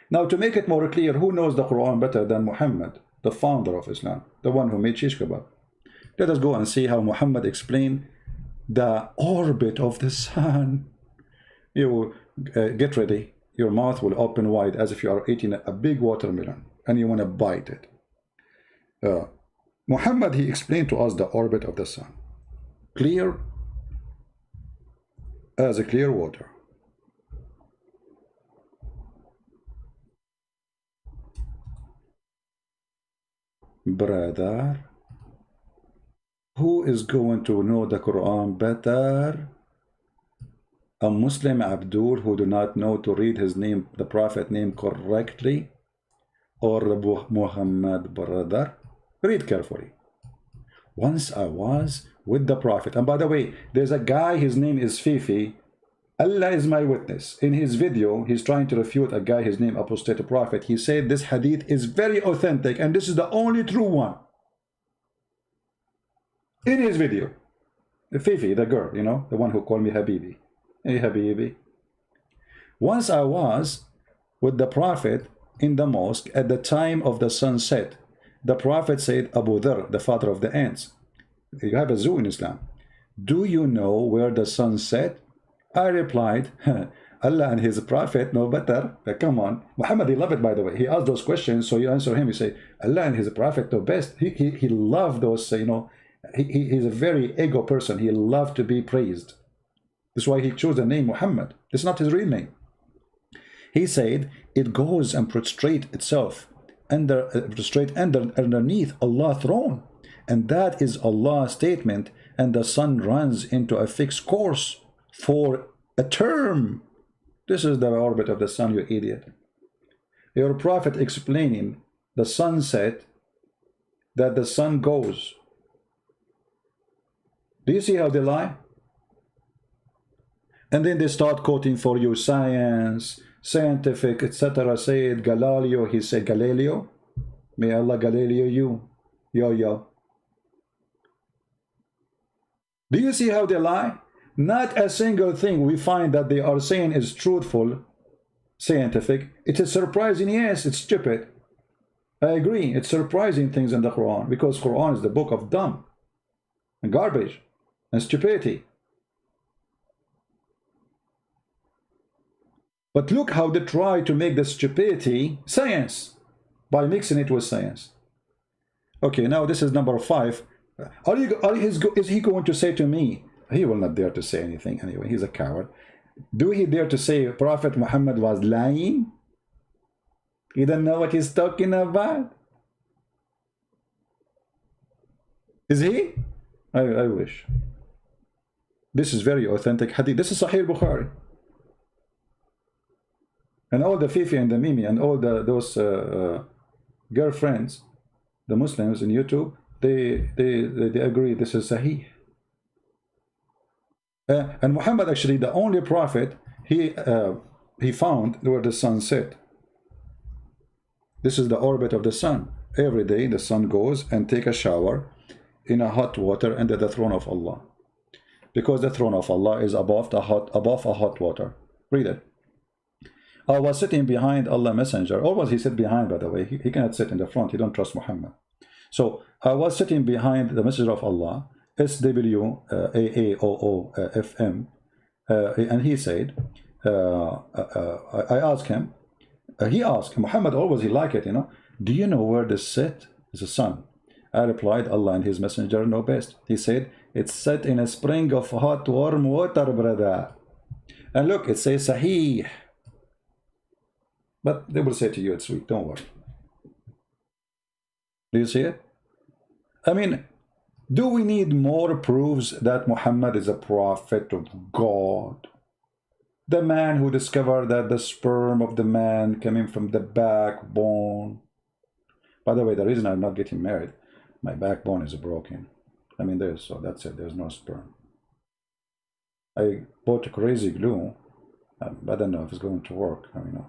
Now, to make it more clear, who knows the Quran better than Muhammad, the founder of Islam, the one who made shish kebab? Let us go and see how Muhammad explained the orbit of the sun. You get ready. Your mouth will open wide as if you are eating a big watermelon and you want to bite it. Muhammad, he explained to us the orbit of the sun. Clear as a clear water. Brother, who is going to know the Quran better? A Muslim Abdul who do not know to read his name, the Prophet name correctly, or Muhammad, brother? Read carefully. Once I was with the Prophet, and by the way, there's a guy, his name is Fifi. Allah is my witness. In his video, he's trying to refute a guy, his name Apostate Prophet. He said this hadith is very authentic and this is the only true one. In his video, Fifi, the girl, you know, the one who called me Habibi. Hey Habibi. Once I was with the Prophet in the mosque at the time of the sunset. The Prophet said, Abu Dharr, the father of the ants. You have a zoo in Islam. Do you know where the sun set? I replied, Allah and his Prophet know better. Come on. Muhammad, he loved it, by the way. He asked those questions, so you answer him. You say, Allah and his Prophet know best. He loved those, you know, he's a very ego person. He loved to be praised. That's why he chose the name Muhammad. It's not his real name. He said, it goes and prostrate itself underneath Allah's throne. And that is Allah's statement. And the sun runs into a fixed course for a term. This is the orbit of the sun, you idiot. Your Prophet explaining the sunset, that the sun goes. Do you see how they lie? And then they start quoting for you science, scientific, etc. Say it, Galileo, he said Galileo. May Allah Galileo you. Yo. Do you see how they lie? Not a single thing we find that they are saying is truthful, scientific. It is surprising, yes, it's stupid. I agree, it's surprising things in the Quran, because Quran is the book of dumb and garbage and stupidity. But look how they try to make the stupidity science by mixing it with science. Okay, now this is number 5. Is he going to say to me? He will not dare to say anything anyway. He's a coward. Do he dare to say Prophet Muhammad was lying? He doesn't know what he's talking about. Is he? I wish. This is very authentic hadith. This is Sahih Bukhari. And all the Fifi and the Mimi and all those girlfriends, the Muslims in YouTube, they agree this is Sahih. And Muhammad, actually, the only prophet he found where the sun set. This is the orbit of the sun. Every day the sun goes and take a shower in a hot water under the throne of Allah, because the throne of Allah is above a hot water. Read it. I was sitting behind Allah Messenger. Always he sit behind, by the way. He cannot sit in the front. He don't trust Muhammad. So I was sitting behind the Messenger of Allah, SWAAOOFM, and he said, I asked him, He asked, Muhammad always he like it, you know. Do you know where this set is the sun? I replied, Allah and his messenger know best. He said, it's set in a spring of hot warm water, brother. And look, it says Sahih. But they will say to you, it's weak, don't worry. Do you see it? I mean, do we need more proofs that Muhammad is a prophet of God? The man who discovered that the sperm of the man coming from the backbone. By the way, the reason I'm not getting married, my backbone is broken. I mean, so that's it, there's no sperm. I bought crazy glue. I don't know if it's going to work. I mean,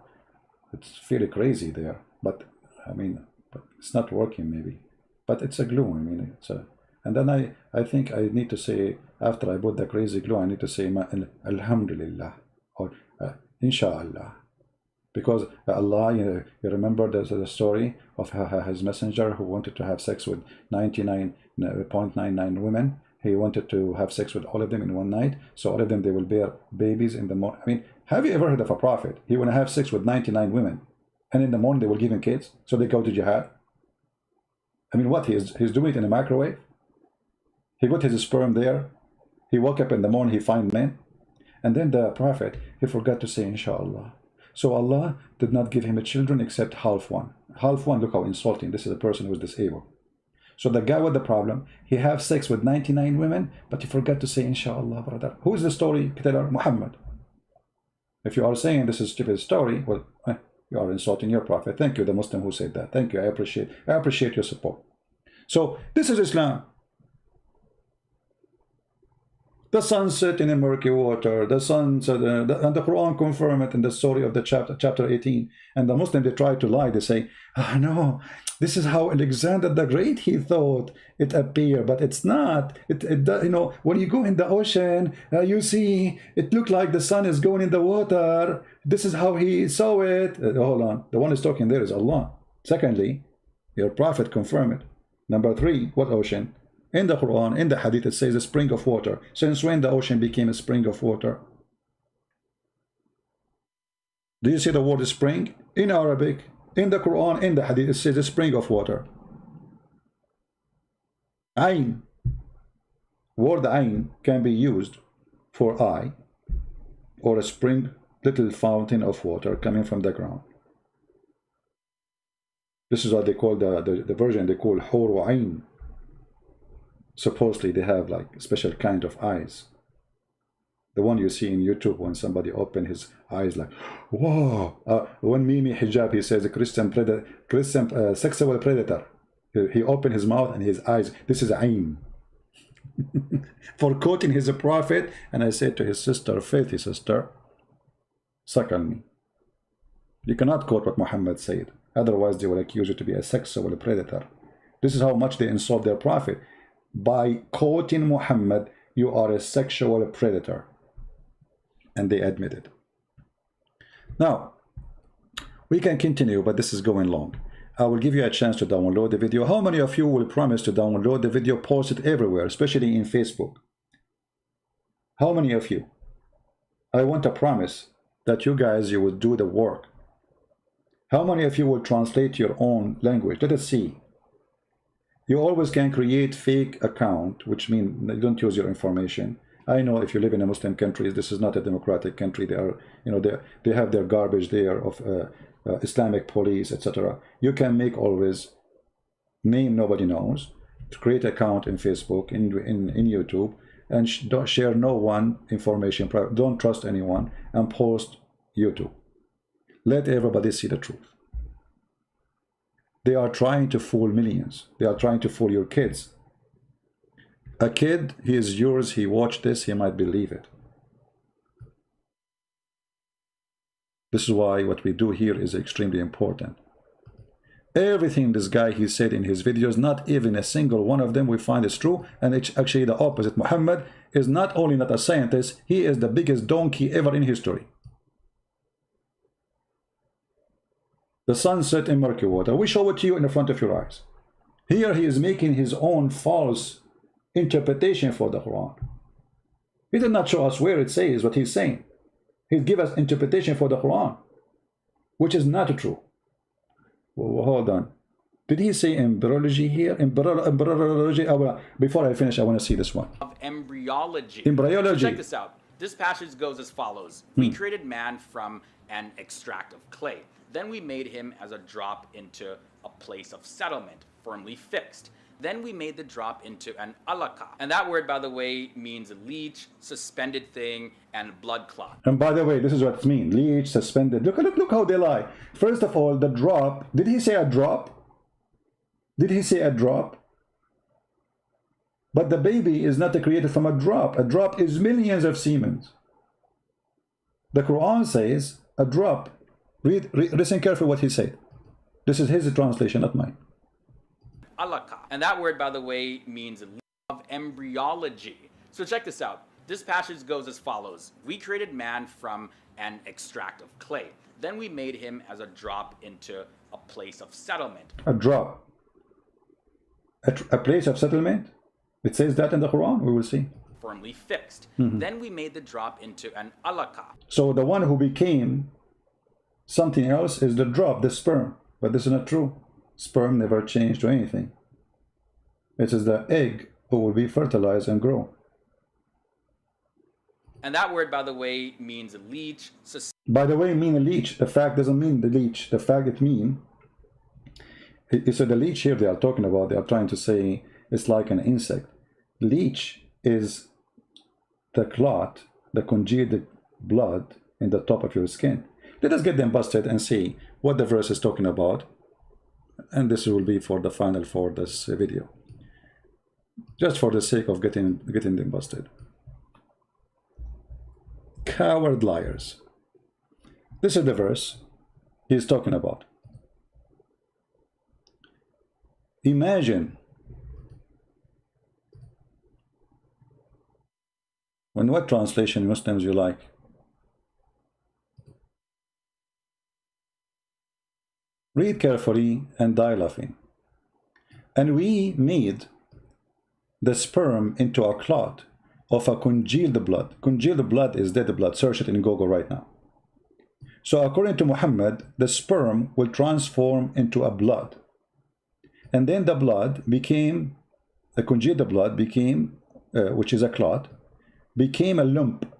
it's fairly crazy there, but I mean, but it's not working maybe. But it's a glue. I mean, it's a. And then I think I need to say, after I bought the crazy glue, I need to say Alhamdulillah or Inshallah, because Allah, you remember the story of his messenger who wanted to have sex with 99.99 women. He wanted to have sex with all of them in one night, so all of them, they will bear babies in the morning. I mean, have you ever heard of a prophet? He want to have sex with 99 women, and in the morning they will give him kids, so they go to jihad. I mean, what, he's doing it in a microwave? He got his sperm there. He woke up in the morning, he find men. And then the prophet, he forgot to say Inshallah. So Allah did not give him a children except half one. Half one, look how insulting. This is a person who is disabled. So the guy with the problem, he have sex with 99 women, but he forgot to say Inshallah, brother. Who is the story teller? Muhammad. If you are saying this is a stupid story, well, you are insulting your prophet. Thank you, the Muslim who said that. Thank you, I appreciate your support. So this is Islam. The sun set in a murky water, the sun set, and the Quran confirm it in the story of the chapter 18. And the Muslim, they try to lie. They say, oh, no, this is how Alexander the Great, he thought it appeared, but it's not. You know, when you go in the ocean, you see, it looked like the sun is going in the water. This is how he saw it. Hold on. The one who's talking there is Allah. Secondly, your prophet confirmed it. Number three, what ocean? In the Quran, in the Hadith, it says a spring of water. Since when the ocean became a spring of water? Do you see the word spring? In Arabic, in the Quran, in the Hadith, it says a spring of water. Ain. Word Ain can be used for eye, or a spring, little fountain of water coming from the ground. This is what they call the version they call Huru Ain. Supposedly they have like a special kind of eyes. The one you see in YouTube when somebody open his eyes like, whoa. When Mimi Hijab, he says a Christian sexual predator. He opened his mouth and his eyes. This is Ain. For quoting his prophet. And I said to his sister, faithy sister, suck on me. You cannot quote what Muhammad said. Otherwise they will accuse you to be a sexual predator. This is how much they insult their prophet. By quoting Muhammad, you are a sexual predator. And they admit it. Now, we can continue, but this is going long. I will give you a chance to download the video. How many of you will promise to download the video, post it everywhere, especially in Facebook? How many of you? I want to promise that you guys, you will do the work. How many of you will translate your own language? Let us see. You always can create fake account, which means you don't use your information. I know if you live in a Muslim country, this is not a democratic country. They are, you know, they have their garbage there of Islamic police, etc. You can make always name nobody knows, to create account in Facebook, in YouTube, and don't share no one information. Don't trust anyone, and post YouTube. Let everybody see the truth. They are trying to fool millions. They are trying to fool your kids. A kid, he is yours, he watched this, he might believe it. This is why what we do here is extremely important. Everything this guy, he said in his videos, not even a single one of them we find is true, and it's actually the opposite. Muhammad is not only not a scientist, he is the biggest donkey ever in history. The sun set in murky water. We show it to you in the front of your eyes. Here he is making his own false interpretation for the Quran. He did not show us where it says what he's saying. He gives us interpretation for the Quran. which is not true. Well, hold on. Did he say embryology here? Embryology. Before I finish, I want to see this one. Of embryology. Embryology. So check this out. This passage goes as follows. We created man from an extract of clay. Then we made him as a drop into a place of settlement, firmly fixed. Then we made the drop into an alaka. And that word, by the way, means leech, suspended thing, and blood clot. And by the way, this is what it means. Leech, suspended. Look how they lie. First of all, the drop. Did he say a drop? Did he say a drop? But the baby is not created from a drop. A drop is millions of semen. The Quran says a drop. Listen carefully what he said. This is his translation, not mine. Alaka. And that word, by the way, means of embryology. So check this out. This passage goes as follows. We created man from an extract of clay. Then we made him as a drop into a place of settlement. A drop. A place of settlement? It says that in the Quran. We will see. Firmly fixed. Then we made the drop into an alaka. So the one who became something else is the drop, the sperm. But this is not true. Sperm never changed to anything. It is the egg who will be fertilized and grow. And that word, by the way, means leech. By the way, mean a leech. The fact doesn't mean the leech. The fact it means. So the leech here they are talking about, they are trying to say it's like an insect. Leech is the clot, the congealed blood in the top of your skin. Let us get them busted and see what the verse is talking about. And this will be for the final for this video. Just for the sake of getting them busted. Coward liars. This is the verse he's talking about. Imagine when what translation Muslims you like? Read carefully and die laughing. And we made the sperm into a clot of a congealed blood. Congealed blood is dead blood. Search it in Google right now. So according to Muhammad, the sperm will transform into a blood. And then the blood became, the congealed blood became, which is a clot, became a lump.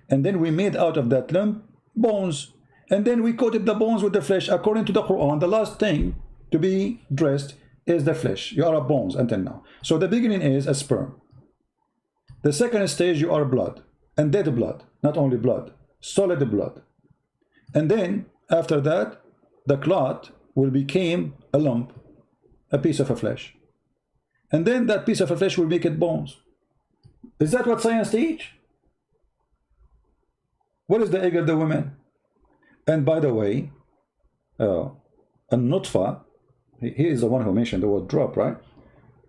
And then we made out of that lump bones. And then we coated the bones with the flesh. According to the Quran, the last thing to be dressed is the flesh. You are a bones until now. So the beginning is a sperm. The second stage, you are blood. And dead blood. Not only blood. Solid blood. And then, after that, the clot will become a lump. A piece of a flesh. And then that piece of a flesh will make it bones. Is that what science teach? What is the egg of the woman? And by the way, a nutfa, he is the one who mentioned the word drop, right?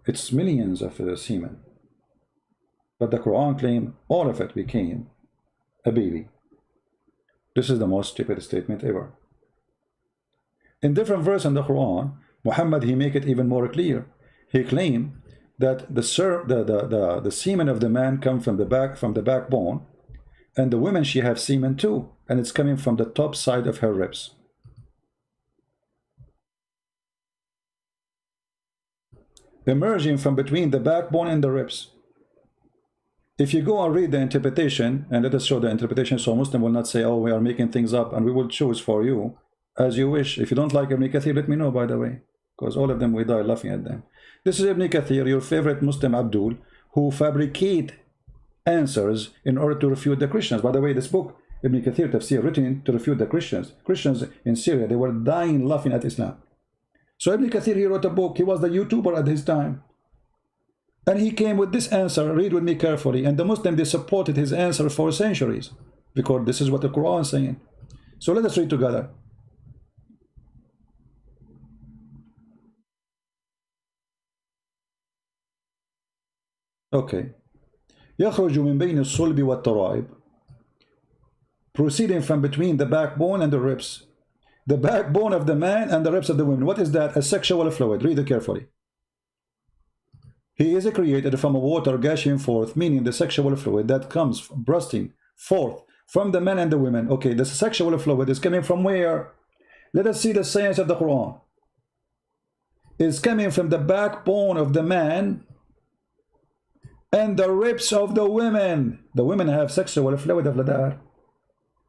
It's millions of semen. But the Quran claims all of it became a baby. This is the most stupid statement ever. In different verses in the Quran, Muhammad, he make it even more clear. He claimed that the semen of the man come from the backbone, and the woman, she have semen too, and it's coming from the top side of her ribs. Emerging from between the backbone and the ribs. If you go and read the interpretation, and let us show the interpretation so Muslim will not say, oh, we are making things up, and we will choose for you as you wish. If you don't like Ibn Kathir, let me know, by the way, because all of them, we die laughing at them. This is Ibn Kathir, your favorite Muslim Abdul, who fabricate answers in order to refute the Christians. By the way, this book, Ibn Kathir Tafsir, written to refute the Christians. Christians in Syria, they were dying laughing at Islam. So Ibn Kathir, he wrote a book. He was the YouTuber at his time. And he came with this answer. Read with me carefully. And the Muslims, they supported his answer for centuries, because this is what the Quran is saying. So let us read together. Okay. يخرج من بين الصلب والترائب. Proceeding from between the backbone and the ribs. The backbone of the man and the ribs of the woman. What is that? A sexual fluid. Read it carefully. He is created from a water gushing forth, meaning the sexual fluid that comes bursting forth from the man and the women. Okay, the sexual fluid is coming from where? Let us see the science of the Quran. Is coming from the backbone of the man and the ribs of the women. The women have sexual fluid, brother.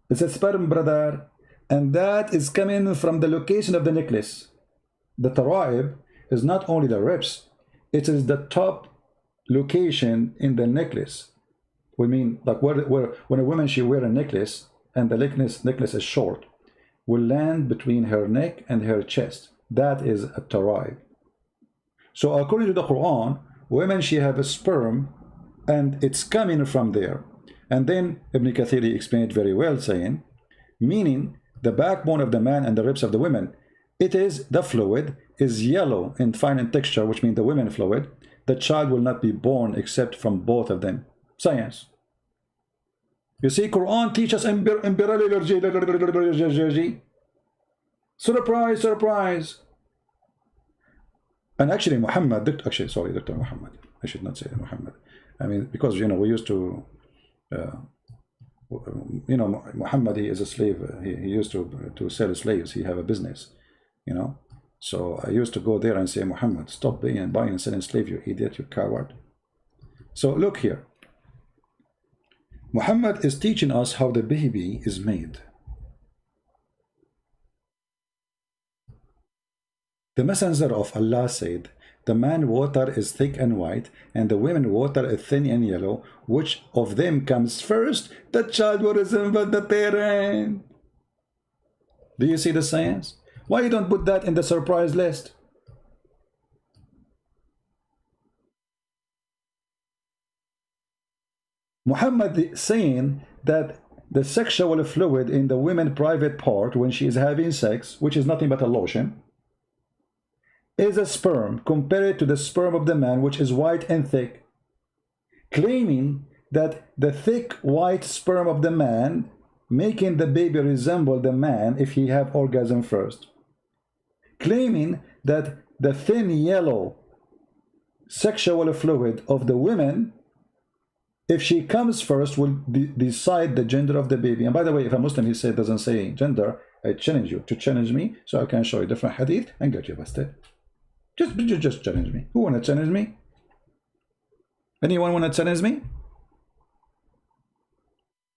It's a sperm, brother. And that is coming from the location of the necklace. The tara'ib is not only the ribs, it is the top location in the necklace. We mean, like when a woman, she wear a necklace and the necklace is short, will land between her neck and her chest. That is a tara'ib. So according to the Quran, women, she have a sperm and it's coming from there. And then Ibn Kathir explained very well, saying, meaning the backbone of the man and the ribs of the women, it is the fluid is yellow and fine in texture, which means the women fluid. The child will not be born except from both of them. Science. You see, Quran teaches surprise, surprise. And actually Muhammad, Dr. Muhammad, I should not say Muhammad. I mean, because, you know, we used to, you know, Muhammad, he is a slave. He used to sell slaves. He have a business, you know. So I used to go there and say, Muhammad, stop buying and selling slave, you idiot, you coward. So look here. Muhammad is teaching us how the baby is made. The messenger of Allah said, the man water is thick and white, and the women water is thin and yellow. Which of them comes first? The child will resemble the parent. Do you see the science? Why you don't put that in the surprise list? Muhammad saying that the sexual fluid in the women's private part when she is having sex, which is nothing but a lotion, is a sperm compared to the sperm of the man, which is white and thick, claiming that the thick white sperm of the man making the baby resemble the man if he have orgasm first, claiming that the thin yellow sexual fluid of the women, if she comes first, will decide the gender of the baby. And by the way, if a Muslim, he said, doesn't say gender, I challenge you to challenge me so I can show you different hadith and get you busted. Just challenge me. Who want to challenge me? Anyone want to challenge me?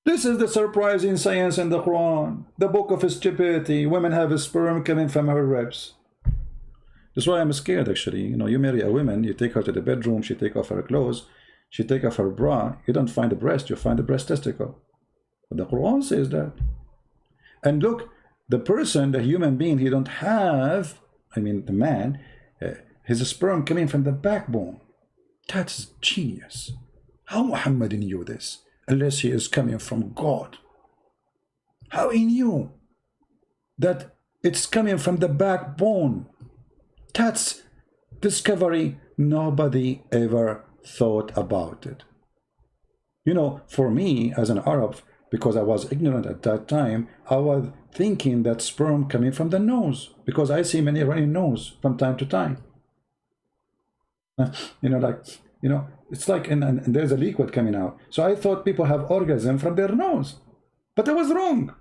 This is the surprising science in the Quran. The book of stupidity. Women have a sperm coming from her ribs. That's why I'm scared, actually. You know, you marry a woman, you take her to the bedroom, she take off her clothes, she take off her bra, you don't find the breast, you find the breast testicle. But the Quran says that. And look, the person, the human being, he don't have, I mean the man, his sperm coming from the backbone. That's genius. How Muhammad knew this? Unless he is coming from God. How he knew that it's coming from the backbone? That's discovery. Nobody ever thought about it. You know, for me as an Arab, because I was ignorant at that time, I was thinking that sperm coming from the nose, because I see many running nose from time to time. You know, like, you know, it's like, and there's a liquid coming out. So I thought people have orgasm from their nose, but I was wrong.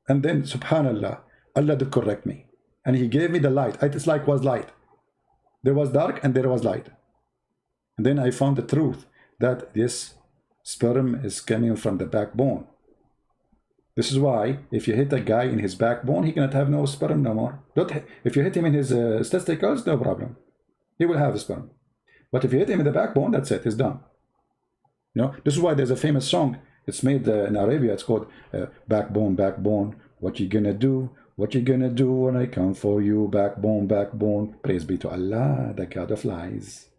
And then, subhanallah, Allah did correct me. And he gave me the light. It's like was light. There was dark and there was light. And then I found the truth that this sperm is coming from the backbone. This is why if you hit a guy in his backbone, he cannot have no sperm no more. If you hit him in his testicles, no problem. He will have a sperm. But if you hit him in the backbone, that's it. It's done. You know, this is why there's a famous song. It's made in Arabia. It's called Backbone, Backbone. What you gonna do? What you gonna do when I come for you? Backbone, backbone. Praise be to Allah, the God of lies.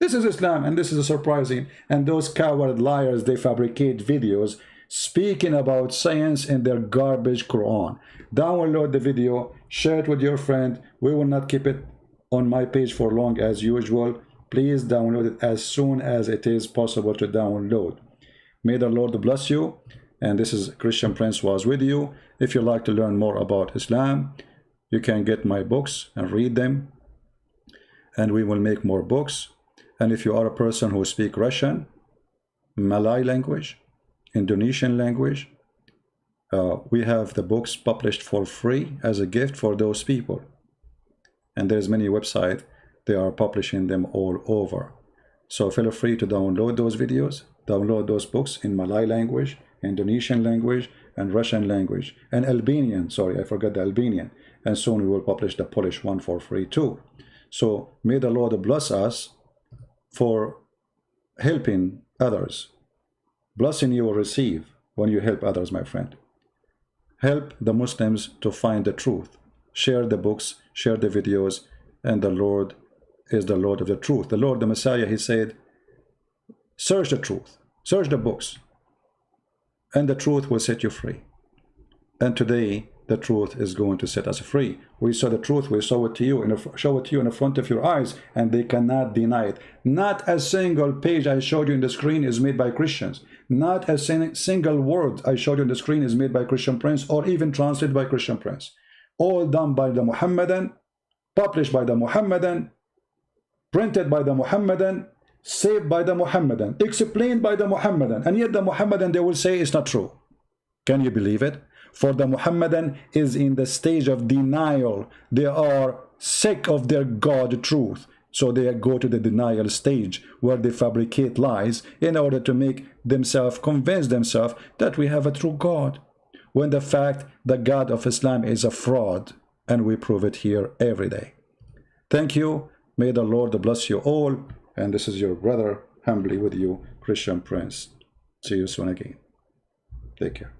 This is Islam, and this is surprising. And those coward liars, they fabricate videos speaking about science in their garbage Quran. Download the video, share it with your friend. We will not keep it on my page for long as usual. Please download it as soon as it is possible to download. May the Lord bless you. And this is Christian Prince was with you. If you'd like to learn more about Islam, you can get my books and read them. And we will make more books. And if you are a person who speaks Russian, Malay language, Indonesian language, We have the books published for free as a gift for those people. And there's many websites, they are publishing them all over. So feel free to download those videos, download those books in Malay language, Indonesian language, and Russian language, and Albanian. Sorry, I forgot the Albanian. And soon we will publish the Polish one for free too. So may the Lord bless us for helping others. Blessing you will receive when you help others, my friend. Help the Muslims to find the truth. Share the books, share the videos, and the Lord is the Lord of the truth. The Lord, the Messiah, he said, search the truth, search the books, and the truth will set you free. And today, the truth is going to set us free. We saw the truth, we saw it to you, show it to you in the front of your eyes, and they cannot deny it. Not a single page I showed you in the screen is made by Christians. Not a single word I showed you on the screen is made by Christian Prince or even translated by Christian Prince. All done by the Muhammadan, published by the Muhammadan, printed by the Muhammadan, saved by the Muhammadan, explained by the Muhammadan, and yet the Muhammadan, they will say it's not true. Can you believe it? For the Muhammadan is in the stage of denial. They are sick of their God truth. So they go to the denial stage where they fabricate lies in order to make themselves, convince themselves that we have a true God. When the fact the God of Islam is a fraud, and we prove it here every day. Thank you. May the Lord bless you all. And this is your brother, humbly with you, Christian Prince. See you soon again. Take care.